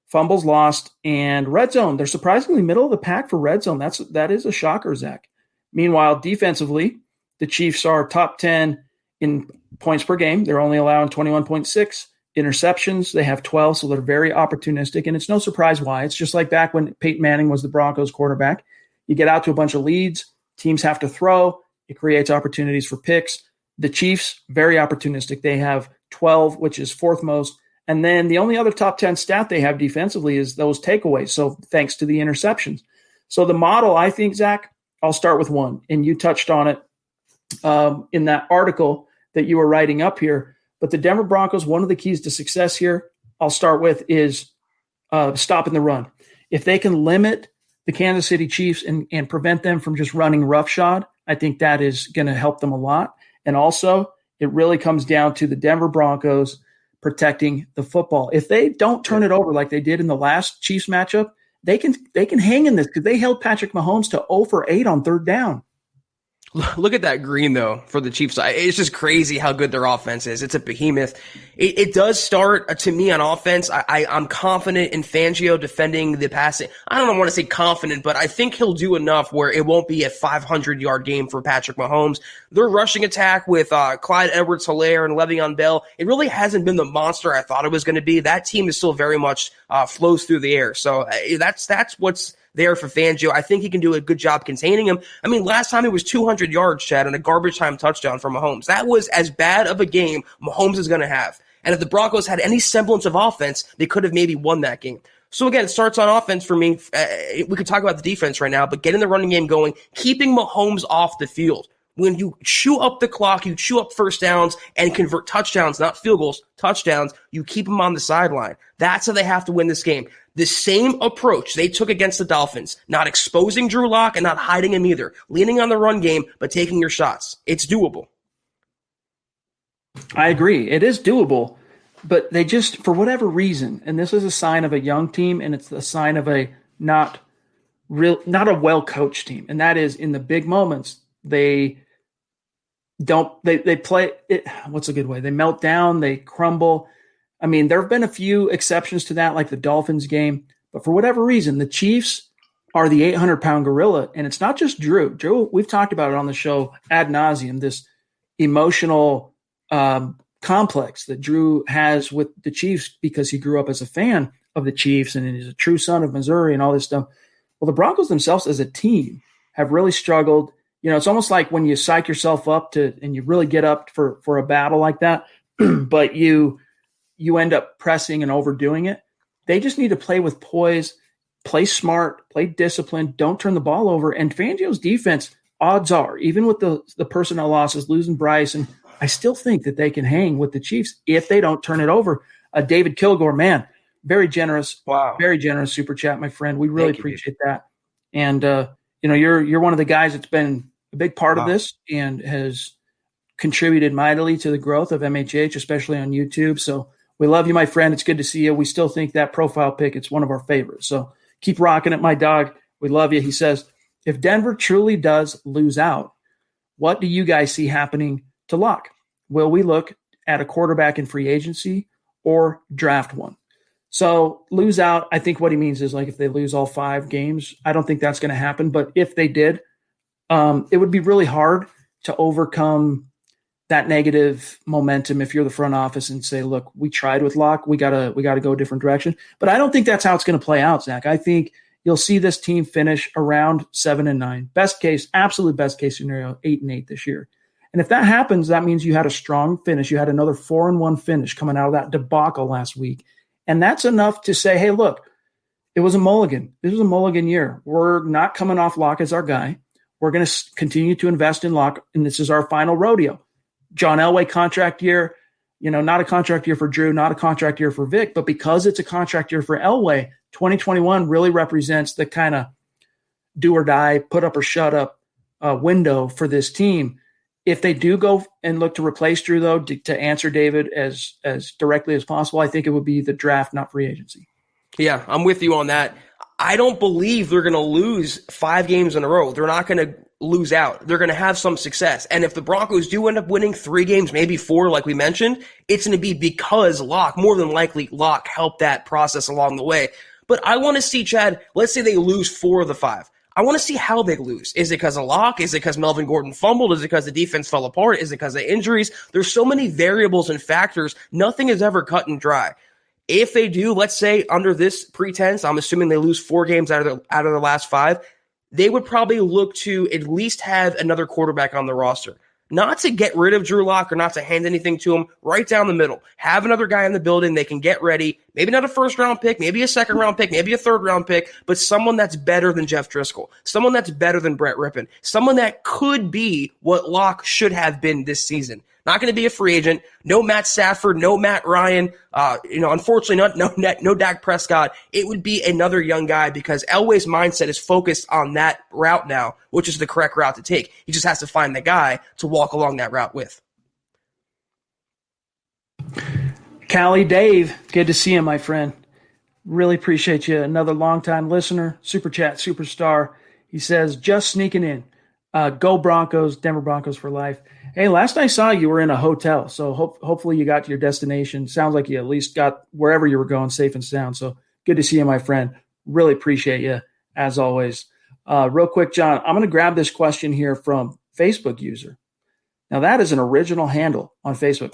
fumbles lost, and red zone. They're surprisingly middle of the pack for red zone. That is a shocker, Zach. Meanwhile, defensively, the Chiefs are top 10 in points per game. They're only allowing 21.6. Interceptions, they have 12, so they're very opportunistic, and it's no surprise why. It's just like back when Peyton Manning was the Broncos quarterback. You get out to a bunch of leads, teams have to throw, it creates opportunities for picks. The Chiefs, very opportunistic. They have 12, which is 4th most, and then the only other top 10 stat they have defensively is those takeaways, so thanks to the interceptions. So the model, I think, Zach, I'll start with one, and you touched on it in that article that you were writing up here. But the Denver Broncos, one of the keys to success here, I'll start with, is stopping the run. If they can limit the Kansas City Chiefs and prevent them from just running roughshod, I think that is going to help them a lot. And also, it really comes down to the Denver Broncos protecting the football. If they don't turn it over like they did in the last Chiefs matchup, they can hang in this because they held Patrick Mahomes to 0 for 8 on 3rd down. Look at that green, though, for the Chiefs. It's just crazy how good their offense is. It's a behemoth. It does start, to me, on offense. I'm confident in Fangio defending the passing. I don't want to say confident, but I think he'll do enough where it won't be a 500-yard game for Patrick Mahomes. Their rushing attack with Clyde Edwards-Helaire and Le'Veon Bell, it really hasn't been the monster I thought it was going to be. That team is still very much flows through the air. So that's what's there for Fangio. I think he can do a good job containing him. I mean, last time it was 200 yards, Chad, and a garbage time touchdown for Mahomes. That was as bad of a game Mahomes is going to have. And if the Broncos had any semblance of offense, they could have maybe won that game. So again, it starts on offense for me. We could talk about the defense right now, but getting the running game going, keeping Mahomes off the field. When you chew up the clock, you chew up first downs and convert touchdowns, not field goals, touchdowns, you keep them on the sideline. That's how they have to win this game. The same approach they took against the Dolphins, not exposing Drew Lock and not hiding him either, leaning on the run game, but taking your shots. It's doable. I agree. It is doable, but they just, for whatever reason, and this is a sign of a young team, and it's a sign of a not a well-coached team, and that is in the big moments, they play it. What's a good way? They melt down, they crumble. I mean, there have been a few exceptions to that, like the Dolphins game, but for whatever reason, the Chiefs are the 800-pound gorilla, and it's not just Drew. Drew, we've talked about it on the show ad nauseum, this emotional complex that Drew has with the Chiefs because he grew up as a fan of the Chiefs and he's a true son of Missouri and all this stuff. Well, the Broncos themselves as a team have really struggled. You know, it's almost like when you psych yourself up and you really get up for a battle like that, but you end up pressing and overdoing it. They just need to play with poise play smart, play disciplined, don't turn the ball over. And Fangio's defense, odds are, even with the personnel losses, losing Bryce, and I still think that they can hang with the Chiefs if they don't turn it over. David Kilgore, man, very generous. Wow. Very generous super chat, my friend. We really appreciate that. And, you're one of the guys that's been a big part of this and has contributed mightily to the growth of MHH, especially on YouTube. So we love you, my friend. It's good to see you. We still think that profile pic, it's one of our favorites. So keep rocking it, my dog. We love you. He says, if Denver truly does lose out, what do you guys see happening to Locke? Will we look at a quarterback in free agency or draft one? So lose out, I think what he means is like if they lose all 5 games, I don't think that's going to happen. But if they did, it would be really hard to overcome that negative momentum if you're the front office and say, look, we tried with Locke, we gotta go a different direction. But I don't think that's how it's going to play out, Zach. I think you'll see this team finish around 7-9. Best case, absolute best case scenario, 8-8 this year. And if that happens, that means you had a strong finish. You had another 4-1 finish coming out of that debacle last week. And that's enough to say, hey, look, it was a mulligan. This was a mulligan year. We're not coming off Locke as our guy. We're going to continue to invest in Locke, and this is our final rodeo. John Elway contract year, not a contract year for Drew, not a contract year for Vic, but because it's a contract year for Elway, 2021 really represents the kind of do or die, put up or shut up window for this team. If they do go and look to replace Drew, though, to answer David as directly as possible, I think it would be the draft, not free agency. Yeah, I'm with you on that. I don't believe they're going to lose 5 games in a row. They're not going to lose out. They're going to have some success. And if the Broncos do end up winning 3 games, maybe 4, like we mentioned, it's going to be because Locke, more than likely, Locke helped that process along the way. But I want to see, Chad, let's say they lose 4 of the 5. I want to see how they lose. Is it because of Locke? Is it because Melvin Gordon fumbled? Is it because the defense fell apart? Is it because of injuries? There's so many variables and factors. Nothing is ever cut and dry. If they do, let's say under this pretense, I'm assuming they lose 4 games out of their last 5, they would probably look to at least have another quarterback on the roster. Not to get rid of Drew Lock or not to hand anything to him, right down the middle. Have another guy in the building they can get ready. Maybe not a first-round pick, maybe a second-round pick, maybe a third-round pick, but someone that's better than Jeff Driscoll, someone that's better than Brett Rippon, someone that could be what Locke should have been this season. Not going to be a free agent. No Matt Stafford, no Matt Ryan. Unfortunately, no Dak Prescott. It would be another young guy because Elway's mindset is focused on that route now, which is the correct route to take. He just has to find the guy to walk along that route with. Callie Dave, good to see you, my friend. Really appreciate you. Another longtime listener, super chat superstar. He says, just sneaking in. Go Broncos, Denver Broncos for life. Hey, last I saw you were in a hotel, so hopefully you got to your destination. Sounds like you at least got wherever you were going safe and sound. So good to see you, my friend. Really appreciate you, as always. Real quick, John, I'm going to grab this question here from Facebook user. Now, that is an original handle on Facebook.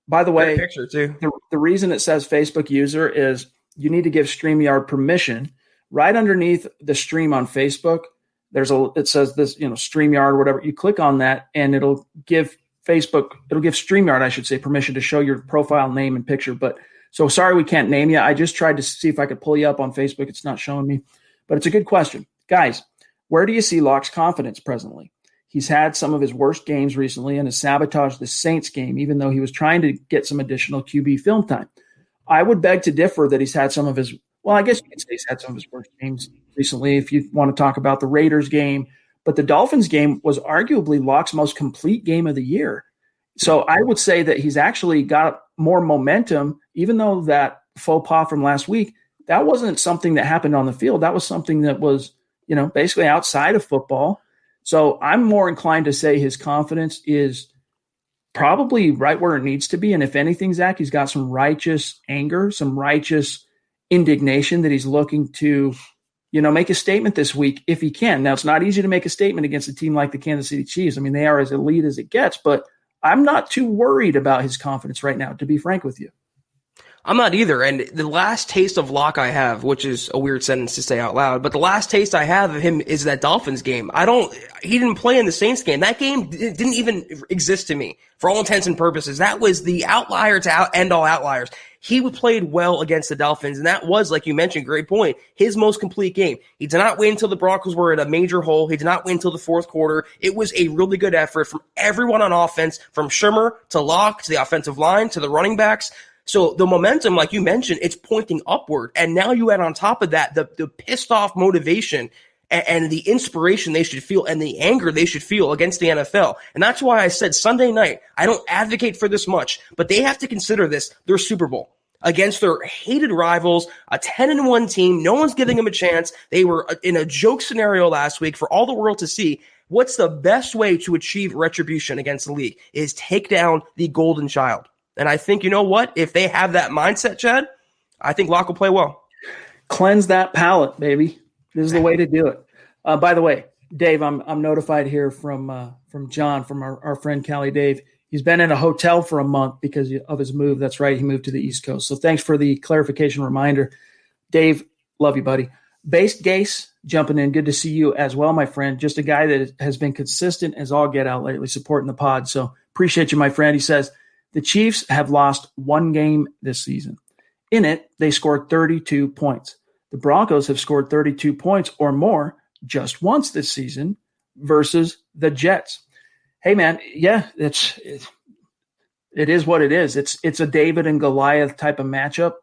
By the way, picture too. The reason it says Facebook user is you need to give StreamYard permission. Right underneath the stream on Facebook, it says this, StreamYard or whatever. You click on that and it'll give StreamYard, I should say, permission to show your profile name and picture. But so sorry, we can't name you. I just tried to see if I could pull you up on Facebook. It's not showing me, but it's a good question. Guys, where do you see Locke's confidence presently? He's had some of his worst games recently and has sabotaged the Saints game, even though he was trying to get some additional QB film time. I would beg to differ that he's had some of his, I guess you could say he's had some of his worst games recently if you want to talk about the Raiders game. But the Dolphins game was arguably Locke's most complete game of the year. So I would say that he's actually got more momentum, even though that faux pas from last week, that wasn't something that happened on the field. That was something that was, basically outside of football. So I'm more inclined to say his confidence is probably right where it needs to be. And if anything, Zach, he's got some righteous anger, some righteous indignation that he's looking to, make a statement this week if he can. Now, it's not easy to make a statement against a team like the Kansas City Chiefs. I mean, they are as elite as it gets, but I'm not too worried about his confidence right now, to be frank with you. I'm not either. And the last taste of Locke I have, which is a weird sentence to say out loud, but the last taste I have of him is that Dolphins game. He didn't play in the Saints game. That game didn't even exist to me for all intents and purposes. That was the outlier to end all outliers. He played well against the Dolphins, and that was, like you mentioned, great point, his most complete game. He did not win until the Broncos were in a major hole. He did not win until the fourth quarter. It was a really good effort from everyone on offense, from Shimmer to Locke to the offensive line to the running backs. So the momentum, like you mentioned, it's pointing upward. And now you add on top of that the pissed off motivation and the inspiration they should feel and the anger they should feel against the NFL. And that's why I said Sunday night, I don't advocate for this much, but they have to consider this their Super Bowl against their hated rivals, a 10-1 team. No one's giving them a chance. They were in a joke scenario last week for all the world to see. What's the best way to achieve retribution against the league is take down the golden child. And I think, you know what? If they have that mindset, Chad, I think Locke will play well. Cleanse that palate, baby. This is the way to do it. By the way, Dave, I'm notified here from John, from our friend Callie Dave. He's been in a hotel for a month because of his move. That's right. He moved to the East Coast. So thanks for the clarification reminder. Dave, love you, buddy. Based Gase jumping in. Good to see you as well, my friend. Just a guy that has been consistent as all get out lately, supporting the pod. So appreciate you, my friend. He says, the Chiefs have lost one game this season. In it, they scored 32 points. The Broncos have scored 32 points or more just once this season versus the Jets. Hey, man, yeah, it is what it is. It's a David and Goliath type of matchup.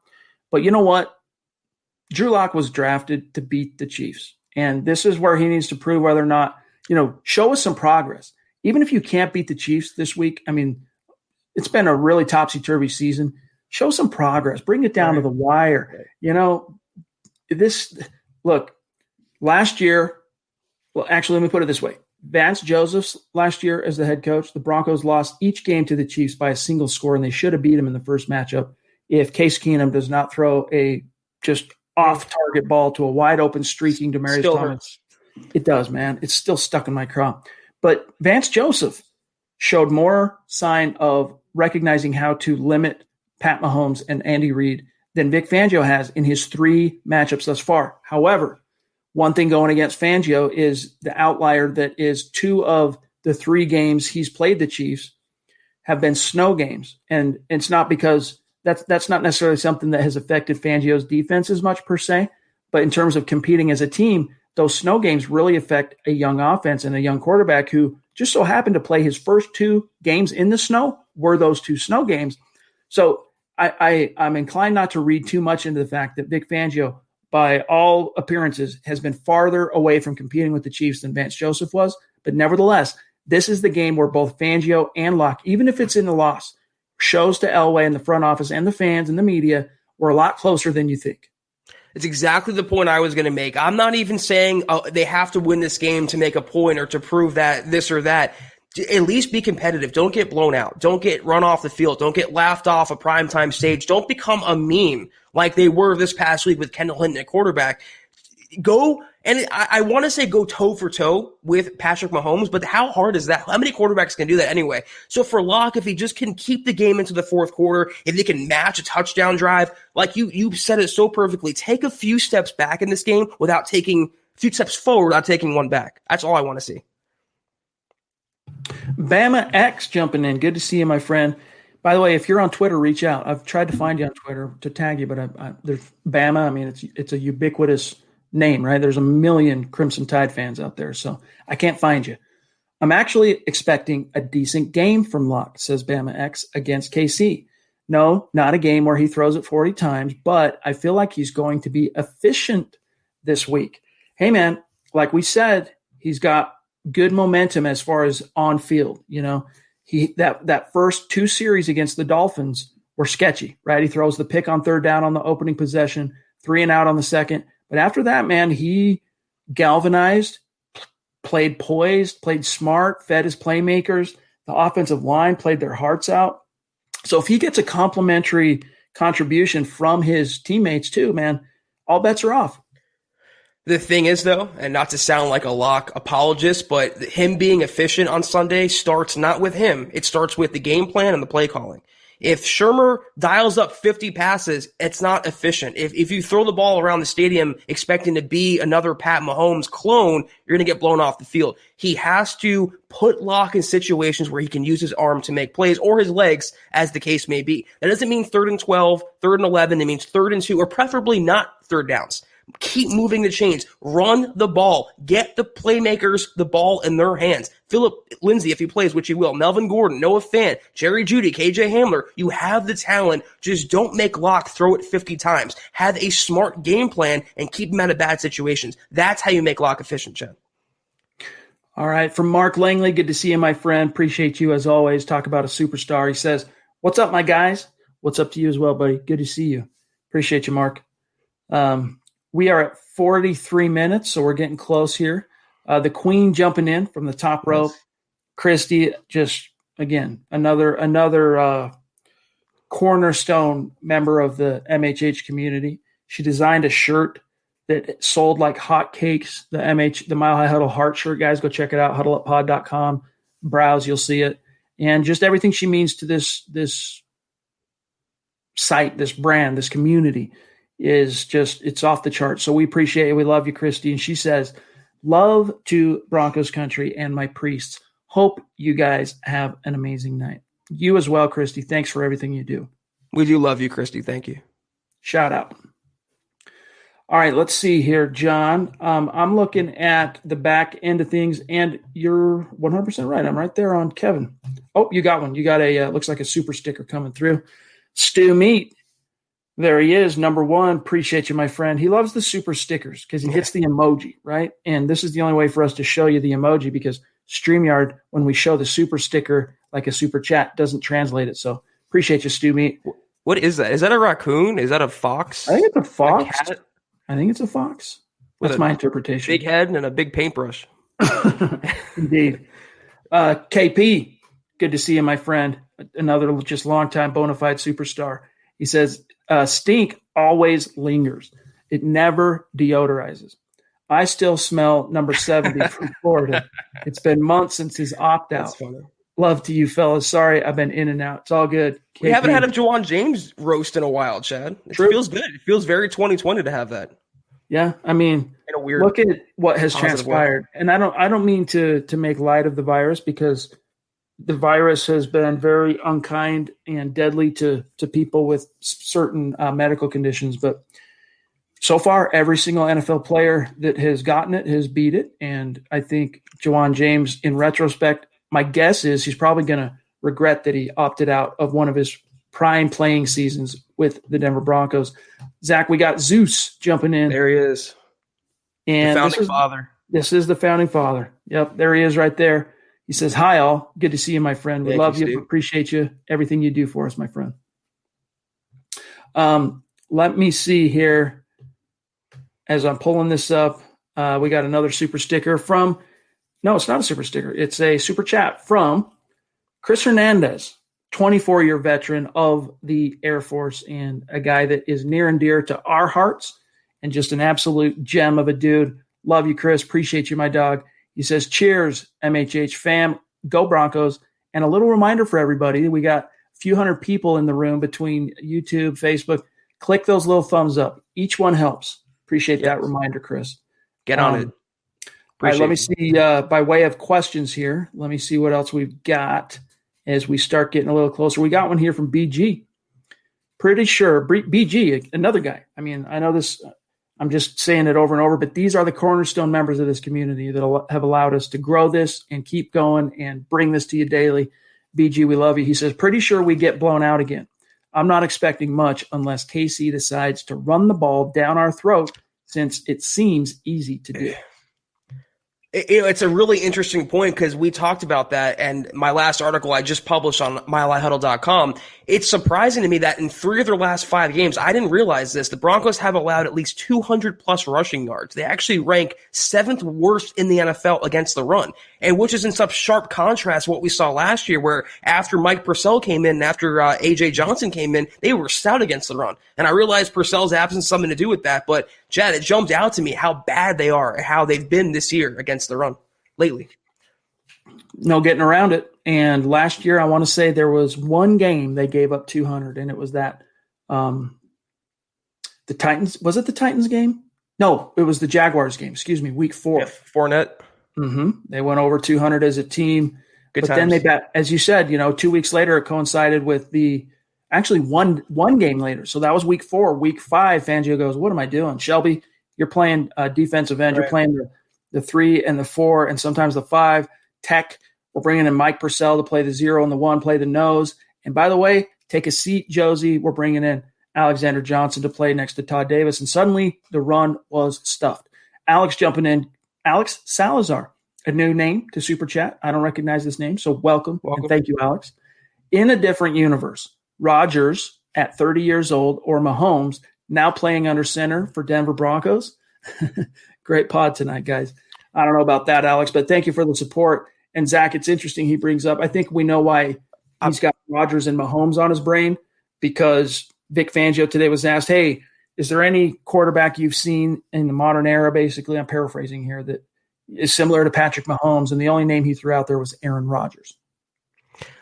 But you know what? Drew Lock was drafted to beat the Chiefs. And this is where he needs to prove whether or not, show us some progress. Even if you can't beat the Chiefs this week, I mean, it's been a really topsy-turvy season. Show some progress. Bring it down to the wire. Last year, well, actually, let me put it this way. Vance Joseph's last year as the head coach, the Broncos lost each game to the Chiefs by a single score, and they should have beat him in the first matchup if Case Keenum does not throw a just off-target ball to a wide-open, streaking Demaryius Thomas. It does, man. It's still stuck in my craw. But Vance Joseph showed more sign of recognizing how to limit Pat Mahomes and Andy Reid than Vic Fangio has in his 3 matchups thus far. However, one thing going against Fangio is the outlier that is 2 of the 3 games he's played the Chiefs have been snow games. And it's not because that's not necessarily something that has affected Fangio's defense as much per se, but in terms of competing as a team, those snow games really affect a young offense and a young quarterback who just so happened to play his first 2 games in the snow were those 2 snow games. So I'm inclined not to read too much into the fact that Vic Fangio, by all appearances, has been farther away from competing with the Chiefs than Vance Joseph was. But nevertheless, this is the game where both Fangio and Locke, even if it's in the loss, shows to Elway and the front office and the fans and the media, we're a lot closer than you think. It's exactly the point I was going to make. I'm not even saying they have to win this game to make a point or to prove that this or that. At least be competitive. Don't get blown out. Don't get run off the field. Don't get laughed off a primetime stage. Don't become a meme like they were this past week with Kendall Hinton at quarterback. Go, and I want to say go toe for toe with Patrick Mahomes, but how hard is that? How many quarterbacks can do that anyway? So for Locke, if he just can keep the game into the fourth quarter, if he can match a touchdown drive, like you said it so perfectly, take a few steps back in this game without taking a few steps forward without taking one back. That's all I want to see. Bama X jumping in. Good to see you, my friend. By the way, if you're on Twitter, reach out. I've tried to find you on Twitter to tag you, but there's Bama. I mean, it's a ubiquitous name, right? There's a million Crimson Tide fans out there, so I can't find you. I'm actually expecting a decent game from Locke, says Bama X, against KC. No, not a game where he throws it 40 times, but I feel like he's going to be efficient this week. Hey, man, like we said, he's got good momentum as far as on field. That first 2 series against the Dolphins were sketchy, right? He throws the pick on third down on the opening possession, 3 and out on the second. But after that, man, he galvanized, played poised, played smart, fed his playmakers. The offensive line played their hearts out. So if he gets a complimentary contribution from his teammates too, man, all bets are off. The thing is, though, and not to sound like a Locke apologist, but him being efficient on Sunday starts not with him. It starts with the game plan and the play calling. If Shermer dials up 50 passes, it's not efficient. If you throw the ball around the stadium expecting to be another Pat Mahomes clone, you're going to get blown off the field. He has to put Locke in situations where he can use his arm to make plays, or his legs, as the case may be. That doesn't mean 3rd and 12, 3rd and 11. It means 3rd and 2, or preferably not third downs. Keep moving the chains. Run the ball. Get the playmakers the ball in their hands. Philip Lindsay, if he plays, which he will. Melvin Gordon, Noah Fant, Jerry Jeudy, KJ Hamler. You have the talent. Just don't make Locke throw it 50 times. Have a smart game plan and keep him out of bad situations. That's how you make Locke efficient, Chad. All right. From Mark Langley, good to see you, my friend. Appreciate you as always. Talk about a superstar. He says, "What's up, my guys?" What's up to you as well, buddy? Good to see you. Appreciate you, Mark. We are at 43 minutes, so we're getting close here. The Queen jumping in from the top rope. Christy, just, again, another cornerstone member of the MHH community. She designed a shirt that sold like hotcakes, the Mile High Huddle Heart shirt. Guys, go check it out, huddleuppod.com. Browse, you'll see it. And just everything she means to this site, this brand, this community is just, it's off the charts. So we appreciate it. We love you, Christy. And she says, "Love to Broncos country and my priests. Hope you guys have an amazing night." You as well, Christy. Thanks for everything you do. We do love you, Christy. Thank you. Shout out. All right, let's see here, John. I'm looking at the back end of things, and you're 100% right. I'm right there on Kevin. Oh, you got one. You got a, looks like a super sticker coming through. Stu Meat. There he is, number one. Appreciate you, my friend. He loves the super stickers because he hits the emoji, right? And this is the only way for us to show you the emoji, because StreamYard, when we show the super sticker like a super chat, doesn't translate it. So appreciate you, Stu Meat. What is that? Is that a raccoon? Is that a fox? I think it's a fox. A cat? I think it's a fox. That's my interpretation. Big head and a big paintbrush. Indeed. KP, good to see you, my friend. Another just longtime bona fide superstar. He says, "Stink always lingers. It never deodorizes. I still smell number 70 from Florida. It's been months since his opt-out. Love to you, fellas. Sorry, I've been in and out. It's all good." KP. We haven't had a Jawan James roast in a while, Chad. It feels good. It feels very 2020 to have that. Yeah, I mean, in a weird, look at what has transpired. Way. And I don't mean to make light of the virus, because the virus has been very unkind and deadly to people with certain medical conditions. But so far, every single NFL player that has gotten it has beat it. And I think Jawan James, in retrospect, my guess is he's probably going to regret that he opted out of one of his prime playing seasons with the Denver Broncos. Zach, we got Zeus jumping in. There he is. And the founding father. This is the founding father. Yep, there he is right there. He says, "Hi, all. Good to see you, my friend. We love you. Appreciate you. Everything you do for us, my friend." Let me see here. As I'm pulling this up, we got another super sticker from – no, it's not a super sticker. It's a super chat from Chris Hernandez, 24-year veteran of the Air Force, and a guy that is near and dear to our hearts, and just an absolute gem of a dude. Love you, Chris. Appreciate you, my dog. He says, "Cheers, MHH fam. Go Broncos." And a little reminder for everybody, we got a few hundred people in the room between YouTube, Facebook. Click those little thumbs up. Each one helps. Appreciate that reminder, Chris. Get on it. All right, let me see, by way of questions here, let me see what else we've got as we start getting a little closer. We got one here from BG. Pretty sure, BG, another guy. I mean, I know this – I'm just saying it over and over, but these are the cornerstone members of this community that have allowed us to grow this and keep going and bring this to you daily. BG, we love you. He says, "Pretty sure we get blown out again. I'm not expecting much unless KC decides to run the ball down our throat, since it seems easy to do." It's a really interesting point, because we talked about that, and my last article I just published on milehighhuddle.com, it's surprising to me that in 3 of their last 5 games, I didn't realize this, the Broncos have allowed at least 200-plus rushing yards. They actually rank 7th worst in the NFL against the run, and which is in such sharp contrast to what we saw last year, where after Mike Purcell came in and after A.J. Johnson came in, they were stout against the run. And I realize Purcell's absence has something to do with that, but Chad, it jumped out to me how bad they are and how they've been this year against the run lately. No getting around it. And last year, I want to say there was one game they gave up 200, and it was that the Titans. Was it the Titans game? No, it was the Jaguars game. Excuse me, week 4. Yeah, Fournette. They went over 200 as a team. Good but times. then they, as you said, 2 weeks later, it coincided with actually one game later. So that was week 4. Week 5, Fangio goes, what am I doing? Shelby, you're playing defensive end. Right. You're playing the 3 and the 4 and sometimes the 5. Tech, we're bringing in Mike Purcell to play the 0 and the 1, play the nose. And by the way, take a seat, Josie. We're bringing in Alexander Johnson to play next to Todd Davis. And suddenly the run was stuffed. Alex jumping in. Alex Salazar, a new name to Super Chat. I don't recognize this name, so welcome. And thank you, Alex. In a different universe, Rodgers at 30 years old or Mahomes now playing under center for Denver Broncos. Great pod tonight, guys. I don't know about that, Alex, but thank you for the support. And Zach, it's interesting he brings up, I think we know why he's got Rodgers and Mahomes on his brain, because Vic Fangio today was asked, hey, is there any quarterback you've seen in the modern era, basically, I'm paraphrasing here, that is similar to Patrick Mahomes? And the only name he threw out there was Aaron Rodgers.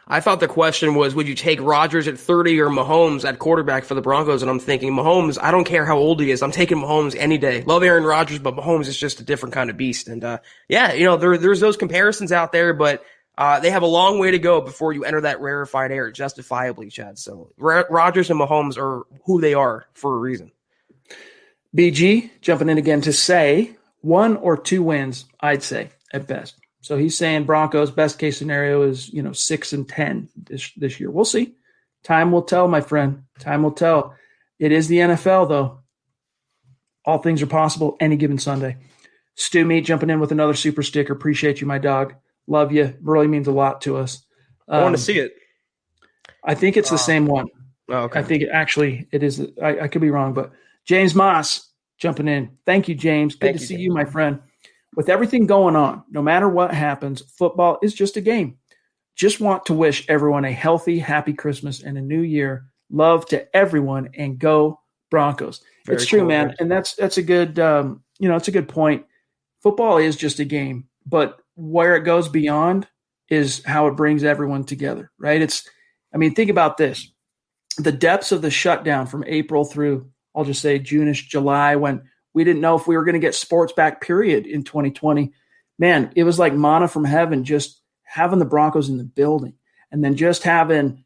I thought the question was, would you take Rodgers at 30 or Mahomes at quarterback for the Broncos? And I'm thinking Mahomes, I don't care how old he is. I'm taking Mahomes any day. Love Aaron Rodgers, but Mahomes is just a different kind of beast. And there's those comparisons out there, but they have a long way to go before you enter that rarefied air justifiably, Chad. So Rodgers and Mahomes are who they are for a reason. BG jumping in again to say 1 or 2 wins, I'd say, at best. So he's saying Broncos best case scenario is 6-10 this year. We'll see. Time will tell, my friend. Time will tell. It is the NFL, though. All things are possible any given Sunday. Stu Meat jumping in with another super sticker. Appreciate you, my dog. Love you. Really means a lot to us. I want to see it. I think it's the same one. Oh, okay. I think it is. I could be wrong, but James Moss jumping in. Thank you, James. Good to see you, my friend. With everything going on, no matter what happens, football is just a game. Just want to wish everyone a healthy, happy Christmas and a new year. Love to everyone, and go Broncos. It's true, man. And that's a good, it's a good point. Football is just a game, but where it goes beyond is how it brings everyone together, right? Think about this. The depths of the shutdown from April through, I'll just say June-ish, July, when we didn't know if we were going to get sports back, period, in 2020. Man, it was like manna from heaven, just having the Broncos in the building and then just having,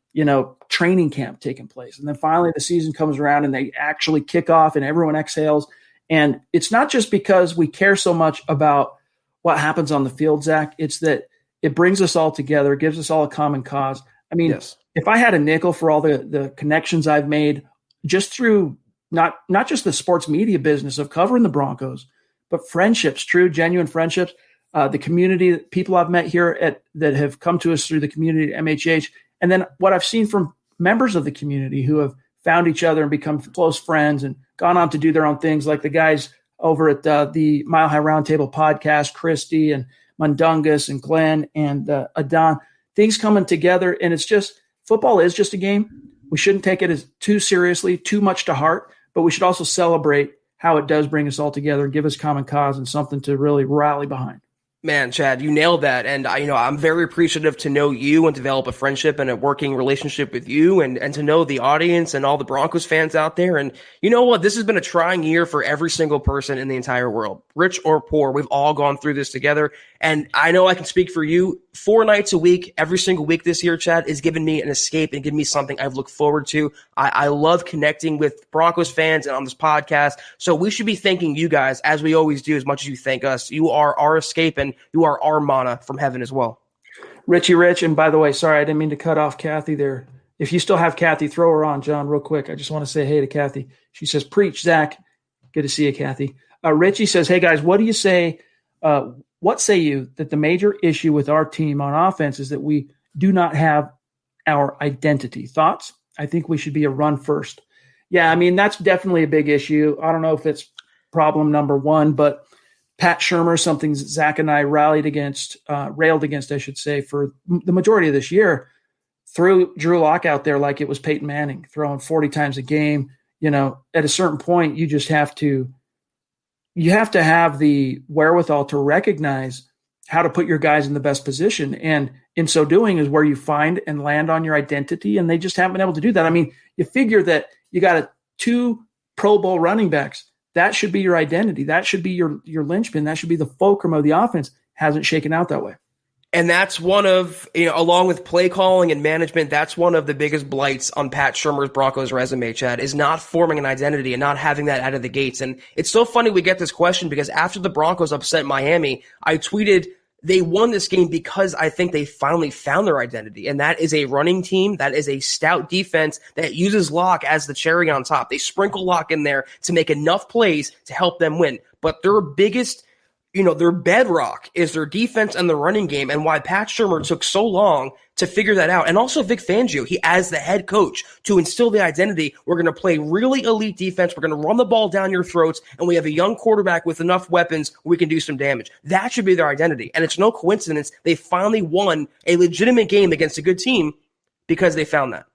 training camp taking place. And then finally the season comes around and they actually kick off and everyone exhales. And it's not just because we care so much about what happens on the field, Zach. It's that it brings us all together. It gives us all a common cause. Yes. If I had a nickel for all the connections I've made just through not just the sports media business of covering the Broncos, but friendships, true, genuine friendships, the community, people I've met here that have come to us through the community at MHH, and then what I've seen from members of the community who have found each other and become close friends and gone on to do their own things, like the guys over at the Mile High Roundtable podcast, Christy and Mundungus and Glenn and Adon, things coming together. And it's just, football is just a game. We shouldn't take it as too seriously, too much to heart, but we should also celebrate how it does bring us all together and give us common cause and something to really rally behind. Man, Chad, you nailed that. And I'm very appreciative to know you and develop a friendship and a working relationship with you and to know the audience and all the Broncos fans out there. And you know what? This has been a trying year for every single person in the entire world, rich or poor. We've all gone through this together. And I know I can speak for you. 4 nights a week, every single week this year, Chad, is giving me an escape and giving me something I've looked forward to. I love connecting with Broncos fans and on this podcast. So we should be thanking you guys, as we always do, as much as you thank us. You are our escape and you are our manna from heaven as well. Richie Rich, and by the way, sorry, I didn't mean to cut off Kathy there. If you still have Kathy, throw her on, John, real quick. I just want to say hey to Kathy. She says, preach, Zach. Good to see you, Kathy. Richie says, hey, guys, what do you say? What say you that the major issue with our team on offense is that we do not have our identity? Thoughts? I think we should be a run first. Yeah, that's definitely a big issue. I don't know if it's problem number one, but Pat Shurmur, something Zach and I railed against, I should say, for the majority of this year, threw Drew Lock out there like it was Peyton Manning, throwing 40 times a game. At a certain point, you just have to have the wherewithal to recognize how to put your guys in the best position. And in so doing is where you find and land on your identity. And they just haven't been able to do that. I mean, you figure that you got 2 Pro Bowl running backs. That should be your identity. That should be your linchpin. That should be the fulcrum of the offense. Hasn't shaken out that way. And that's one of, along with play calling and management, that's one of the biggest blights on Pat Shurmur's Broncos resume, Chad, is not forming an identity and not having that out of the gates. And it's so funny we get this question because after the Broncos upset Miami, I tweeted they won this game because I think they finally found their identity. And that is a running team. That is a stout defense that uses Locke as the cherry on top. They sprinkle Locke in there to make enough plays to help them win. But their biggest their bedrock is their defense and the running game, and why Pat Shurmur took so long to figure that out. And also Vic Fangio, he as the head coach to instill the identity. We're going to play really elite defense. We're going to run the ball down your throats, and we have a young quarterback with enough weapons where we can do some damage. That should be their identity. And it's no coincidence they finally won a legitimate game against a good team because they found that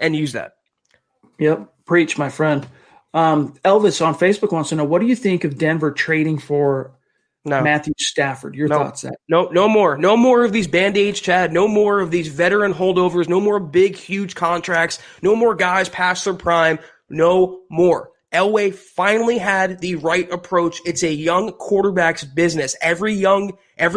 and used that. Yep. Preach, my friend. Elvis on Facebook wants to know, what do you think of Denver trading for Matthew Stafford? Your thoughts? No more. No more of these Band-Aids, Chad. No more of these veteran holdovers. No more big, huge contracts. No more guys past their prime. No more. Elway finally had the right approach. It's a young quarterback's business. Every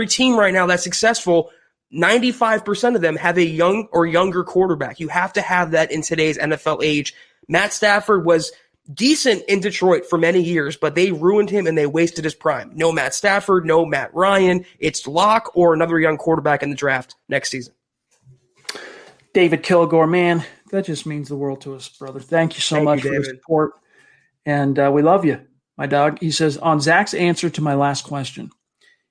team right now that's successful, 95% of them have a young or younger quarterback. You have to have that in today's NFL age. Matt Stafford was decent in Detroit for many years, but they ruined him and they wasted his prime. No Matt Stafford, no Matt Ryan. It's Locke or another young quarterback in the draft next season. David Kilgore, man, that just means the world to us, brother. Thank you so much for the support. And we love you, my dog. He says, on Zach's answer to my last question,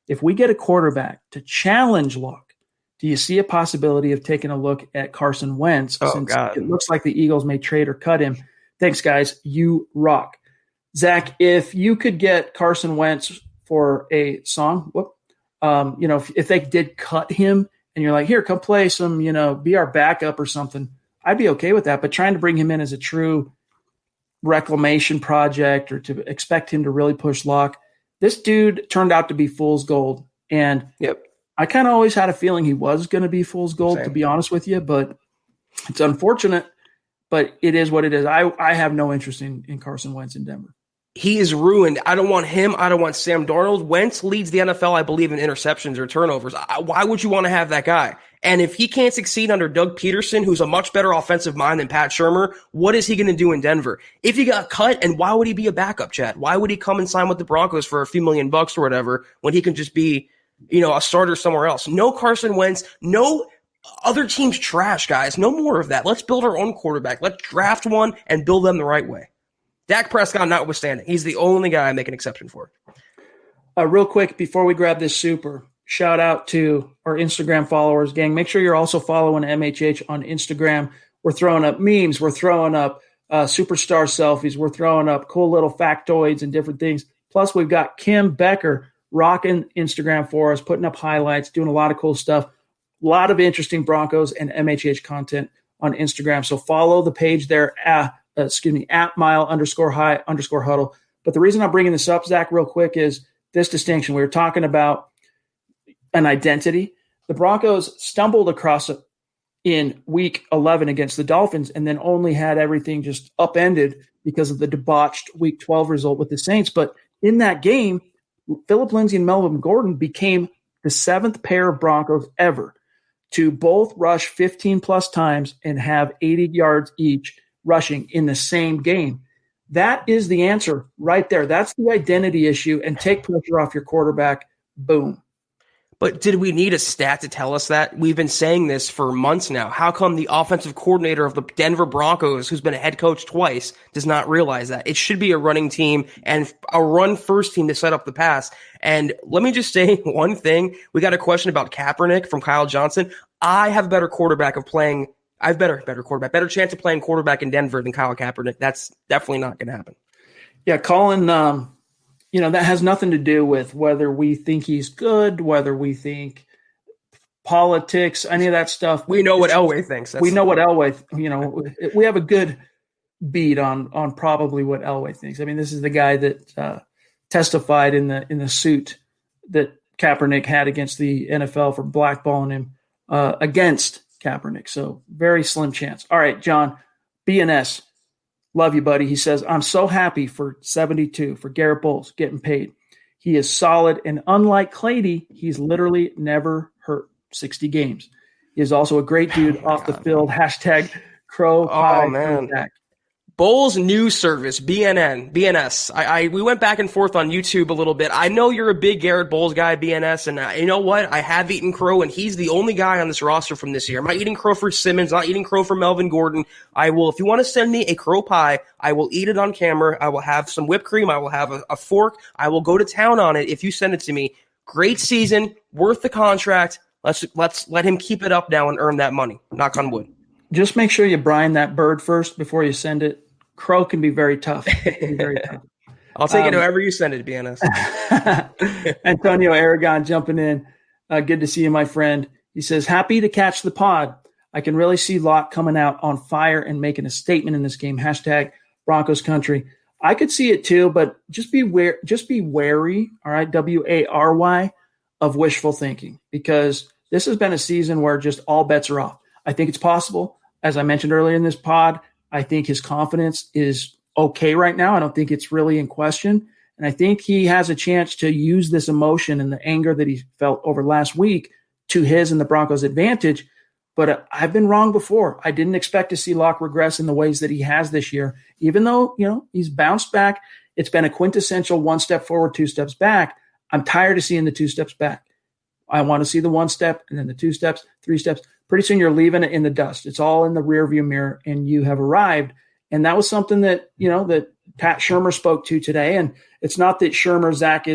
if we get a quarterback to challenge Locke, do you see a possibility of taking a look at Carson Wentz? Since it looks like the Eagles may trade or cut him. Thanks, guys. You rock. Zach, if you could get Carson Wentz for a song, if they did cut him and you're like, here, come play some, be our backup or something, I'd be okay with that. But trying to bring him in as a true reclamation project or to expect him to really push Locke, this dude turned out to be fool's gold. And I kind of always had a feeling he was going to be fool's gold, to be honest with you, but it's unfortunate. But it is what it is. I have no interest in Carson Wentz in Denver. He is ruined. I don't want him. I don't want Sam Darnold. Wentz leads the NFL, I believe, in interceptions or turnovers. Why would you want to have that guy? And if he can't succeed under Doug Peterson, who's a much better offensive mind than Pat Shurmur, what is he going to do in Denver? If he got cut, and why would he be a backup, Chad? Why would he come and sign with the Broncos for a few $1 million or whatever when he can just be, a starter somewhere else? No Carson Wentz. No other teams trash, guys. No more of that. Let's build our own quarterback. Let's draft one and build them the right way. Dak Prescott notwithstanding, he's the only guy I make an exception for. Real quick, before we grab this super, shout out to our Instagram followers, gang. Make sure you're also following MHH on Instagram. We're throwing up memes. We're throwing up superstar selfies. We're throwing up cool little factoids and different things. Plus, we've got Kim Becker rocking Instagram for us, putting up highlights, doing a lot of cool stuff. A lot of interesting Broncos and MHH content on Instagram. So follow the page there at @mile_high_huddle. But the reason I'm bringing this up, Zach, real quick, is this distinction. We were talking about an identity. The Broncos stumbled across it in week 11 against the Dolphins and then only had everything just upended because of the debauched week 12 result with the Saints. But in that game, Phillip Lindsay and Melvin Gordon became the 7th pair of Broncos ever to both rush 15-plus times and have 80 yards each rushing in the same game. That is the answer right there. That's the identity issue, and take pressure off your quarterback. Boom. But did we need a stat to tell us that? We've been saying this for months now. How come the offensive coordinator of the Denver Broncos, who's been a head coach twice, does not realize that? It should be a running team and a run-first team to set up the pass. And let me just say one thing. We got a question about Kaepernick from Kyle Johnson. I have a better quarterback of playing – I have better quarterback, better chance of playing quarterback in Denver than Kyle Kaepernick. That's definitely not going to happen. Yeah, Colin that has nothing to do with whether we think he's good, whether we think politics, any of that stuff. We know what Elway thinks. We know what Elway, we have a good beat on probably what Elway thinks. I mean, this is the guy that testified in the suit that Kaepernick had against the NFL for blackballing him against Kaepernick. So very slim chance. All right, John, BNS, love you, buddy. He says, I'm so happy for 72, for Garrett Bowles getting paid. He is solid, and unlike Clady, he's literally never hurt 60 games. He is also a great dude off the field. Hashtag Crow Pie. Oh, man. Bowles News Service, BNS. We went back and forth on YouTube a little bit. I know you're a big Garrett Bowles guy, BNS, and you know what? I have eaten crow, and he's the only guy on this roster from this year. I'm not eating crow for Simmons, not eating crow for Melvin Gordon. I will, if you want to send me a crow pie, I will eat it on camera. I will have some whipped cream. I will have a fork. I will go to town on it if you send it to me. Great season, worth the contract. Let's let him keep it up now and earn that money. Knock on wood. Just make sure you brine that bird first before you send it. Crow can be very tough. I'll take it however you send it, to be honest. Antonio Aragon jumping in. Good to see you, my friend. He says, happy to catch the pod. I can really see Locke coming out on fire and making a statement in this game. Hashtag Broncos country. I could see it too, but just be wary, all right, W-A-R-Y, of wishful thinking, because this has been a season where just all bets are off. I think it's possible. As I mentioned earlier in this pod, I think his confidence is okay right now. I don't think it's really in question. And I think he has a chance to use this emotion and the anger that he felt over last week to his and the Broncos' advantage. But I've been wrong before. I didn't expect to see Locke regress in the ways that he has this year, even though, he's bounced back. It's been a quintessential 1 step forward, 2 steps back. I'm tired of seeing the 2 steps back. I want to see the 1 step and then the 2 steps, 3 steps. Pretty soon you're leaving it in the dust. It's all in the rearview mirror, and you have arrived. And that was something that, that Pat Shurmur spoke to today. And it's not that Zach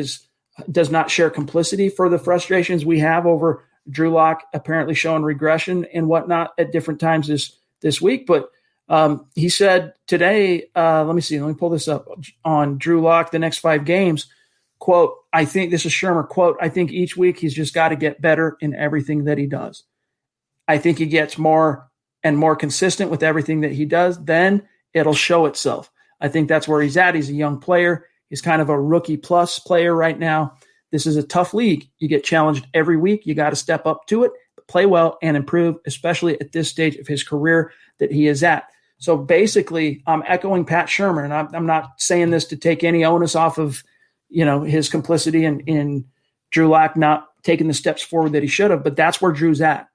does not share complicity for the frustrations we have over Drew Lock apparently showing regression and whatnot at different times this week. But he said today, let me pull this up on Drew Lock, the next 5 games, quote, I think this is Shurmur, quote, I think each week he's just got to get better in everything that he does. I think he gets more and more consistent with everything that he does, then it'll show itself. I think that's where he's at. He's a young player. He's kind of a rookie plus player right now. This is a tough league. You get challenged every week. You got to step up to it, play well, and improve, especially at this stage of his career that he is at. So basically, I'm echoing Pat Shurmur, and I'm not saying this to take any onus off of his complicity in Drew Lock not taking the steps forward that he should have, but that's where Drew's at.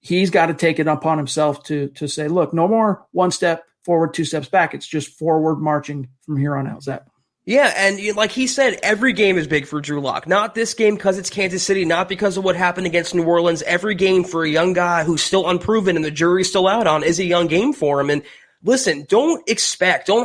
He's got to take it upon himself to say, look, no more 1 step forward, 2 steps back. It's just forward marching from here on out. Zach. Yeah, and like he said, every game is big for Drew Lock. Not this game because it's Kansas City, not because of what happened against New Orleans. Every game for a young guy who's still unproven and the jury's still out on is a young game for him. And listen, don't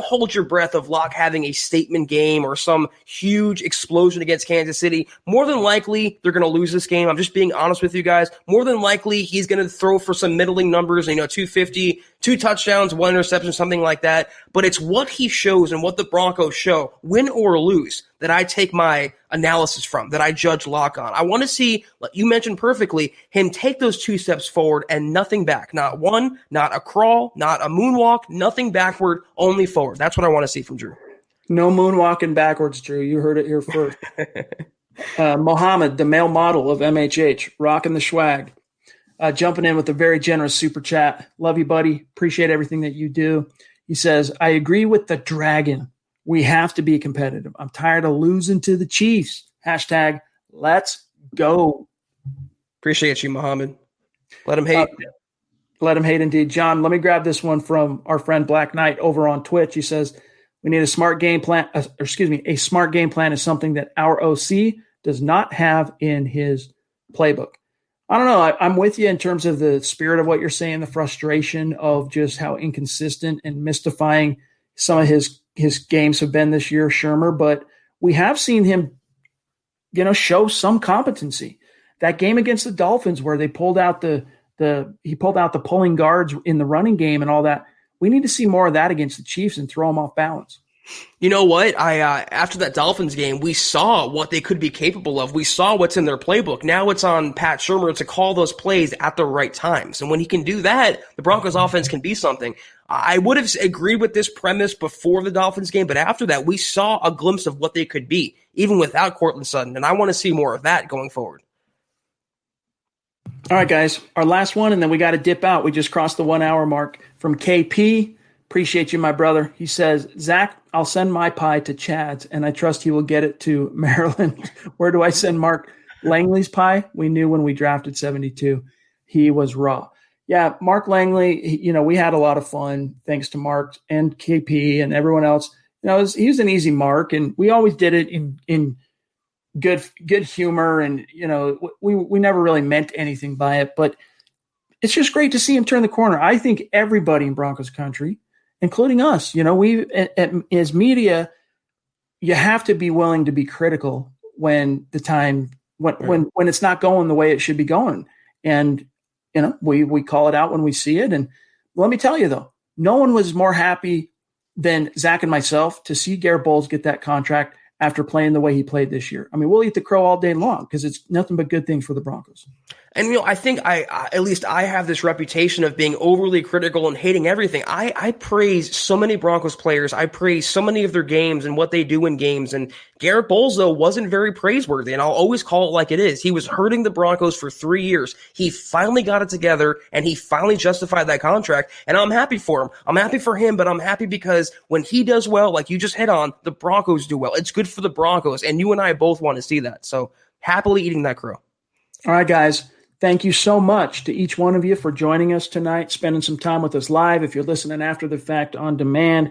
hold your breath of Locke having a statement game or some huge explosion against Kansas City. More than likely, they're going to lose this game. I'm just being honest with you guys. More than likely, he's going to throw for some middling numbers, 250, 2 touchdowns, 1 interception, something like that. But it's what he shows and what the Broncos show, win or lose, that I take my analysis from, that I judge Locke on. I want to see, like you mentioned perfectly, him take those 2 steps forward and nothing back. Not one, not a crawl, not a moonwalk, nothing backward, only forward. That's what I want to see from Drew. No moonwalking backwards, Drew. You heard it here first. Mohammed, the male model of MHH, rocking the swag. Jumping in with a very generous super chat. Love you, buddy. Appreciate everything that you do. He says, I agree with the Dragon. We have to be competitive. I'm tired of losing to the Chiefs. Hashtag let's go. Appreciate you, Mohammed. Let him hate. Let him hate indeed. John, let me grab this one from our friend Black Knight over on Twitch. He says, we need a smart game plan. A smart game plan is something that our OC does not have in his playbook. I don't know. I'm with you in terms of the spirit of what you're saying, the frustration of just how inconsistent and mystifying some of his games have been this year, Shurmur. But we have seen him, show some competency. That game against the Dolphins where they pulled out the pulling guards in the running game and all that. We need to see more of that against the Chiefs and throw them off balance. You know what? After that Dolphins game, we saw what they could be capable of. We saw what's in their playbook. Now it's on Pat Shurmur to call those plays at the right times. And when he can do that, the Broncos offense can be something. I would have agreed with this premise before the Dolphins game, but after that, we saw a glimpse of what they could be, even without Courtland Sutton. And I want to see more of that going forward. All right, guys, our last one, and then we got to dip out. We just crossed the 1 hour mark. From KP, appreciate you, my brother. He says, Zach, I'll send my pie to Chad's, and I trust he will get it to Maryland. Where do I send Mark Langley's pie? We knew when we drafted 72, he was raw. Yeah, Mark Langley, we had a lot of fun thanks to Mark and KP and everyone else. He was an easy mark, and we always did it in good humor, and we never really meant anything by it, but it's just great to see him turn the corner. I think everybody in Broncos country, including us, as media, you have to be willing to be critical when it's not going the way it should be going, and we call it out when we see it. And let me tell you though, no one was more happy than Zach and myself to see Garrett Bowles get that contract after playing the way he played this year. I mean, we'll eat the crow all day long because it's nothing but good things for the Broncos. And, I think at least I have this reputation of being overly critical and hating everything. I praise so many Broncos players. I praise so many of their games and what they do in games. And Garrett Bowles, though, wasn't very praiseworthy. And I'll always call it like it is. He was hurting the Broncos for 3 years. He finally got it together, and he finally justified that contract. And I'm happy for him. I'm happy for him, but I'm happy because when he does well, like you just hit on, the Broncos do well. It's good for the Broncos. And you and I both want to see that. So happily eating that crow. All right, guys. Thank you so much to each one of you for joining us tonight, spending some time with us live. If you're listening after the fact on demand,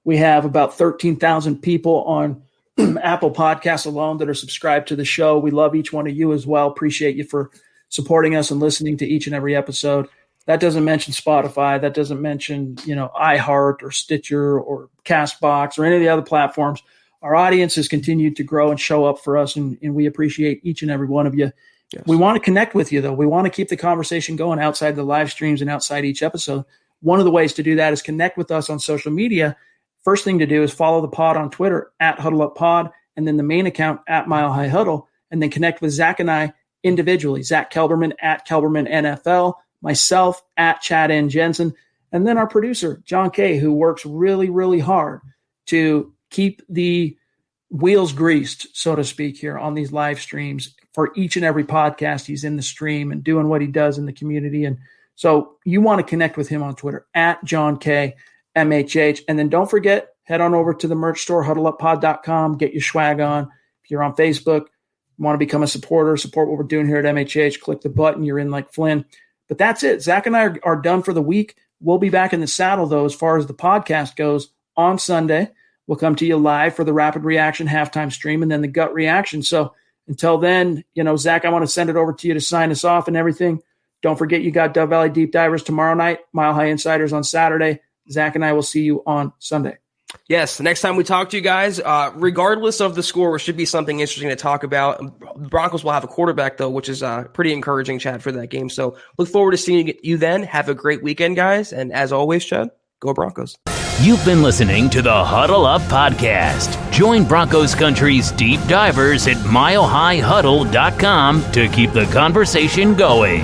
we have about 13,000 people on Apple Podcasts alone that are subscribed to the show. We love each one of you as well. Appreciate you for supporting us and listening to each and every episode. That doesn't mention Spotify. That doesn't mention, iHeart or Stitcher or CastBox or any of the other platforms. Our audience has continued to grow and show up for us, and we appreciate each and every one of you. Yes. We want to connect with you, though. We want to keep the conversation going outside the live streams and outside each episode. One of the ways to do that is connect with us on social media. First thing to do is follow the pod on Twitter at HuddleUpPod, and then the main account at Mile High Huddle, and then connect with Zach and I individually. Zach Kelberman at Kelberman NFL, myself at Chad N. Jensen, and then our producer, John Kay, who works really, really hard to keep the wheels greased, so to speak, here on these live streams. For each and every podcast, he's in the stream and doing what he does in the community. And so you want to connect with him on Twitter at John K. MHH. And then don't forget, head on over to the merch store, huddleuppod.com, get your swag on. If you're on Facebook, you want to become a supporter, support what we're doing here at MHH, click the button, you're in like Flynn. But that's it. Zach and I are done for the week. We'll be back in the saddle, though, as far as the podcast goes on Sunday. We'll come to you live for the Rapid Reaction halftime stream and then the gut reaction. So until then, Zach, I want to send it over to you to sign us off and everything. Don't forget you got Dove Valley Deep Divers tomorrow night, Mile High Insiders on Saturday. Zach and I will see you on Sunday. Yes, the next time we talk to you guys, regardless of the score, should be something interesting to talk about. The Broncos will have a quarterback, though, which is pretty encouraging, Chad, for that game. So look forward to seeing you then. Have a great weekend, guys. And as always, Chad, go Broncos. You've been listening to the Huddle Up Podcast. Join Broncos Country's deep divers at milehighhuddle.com to keep the conversation going.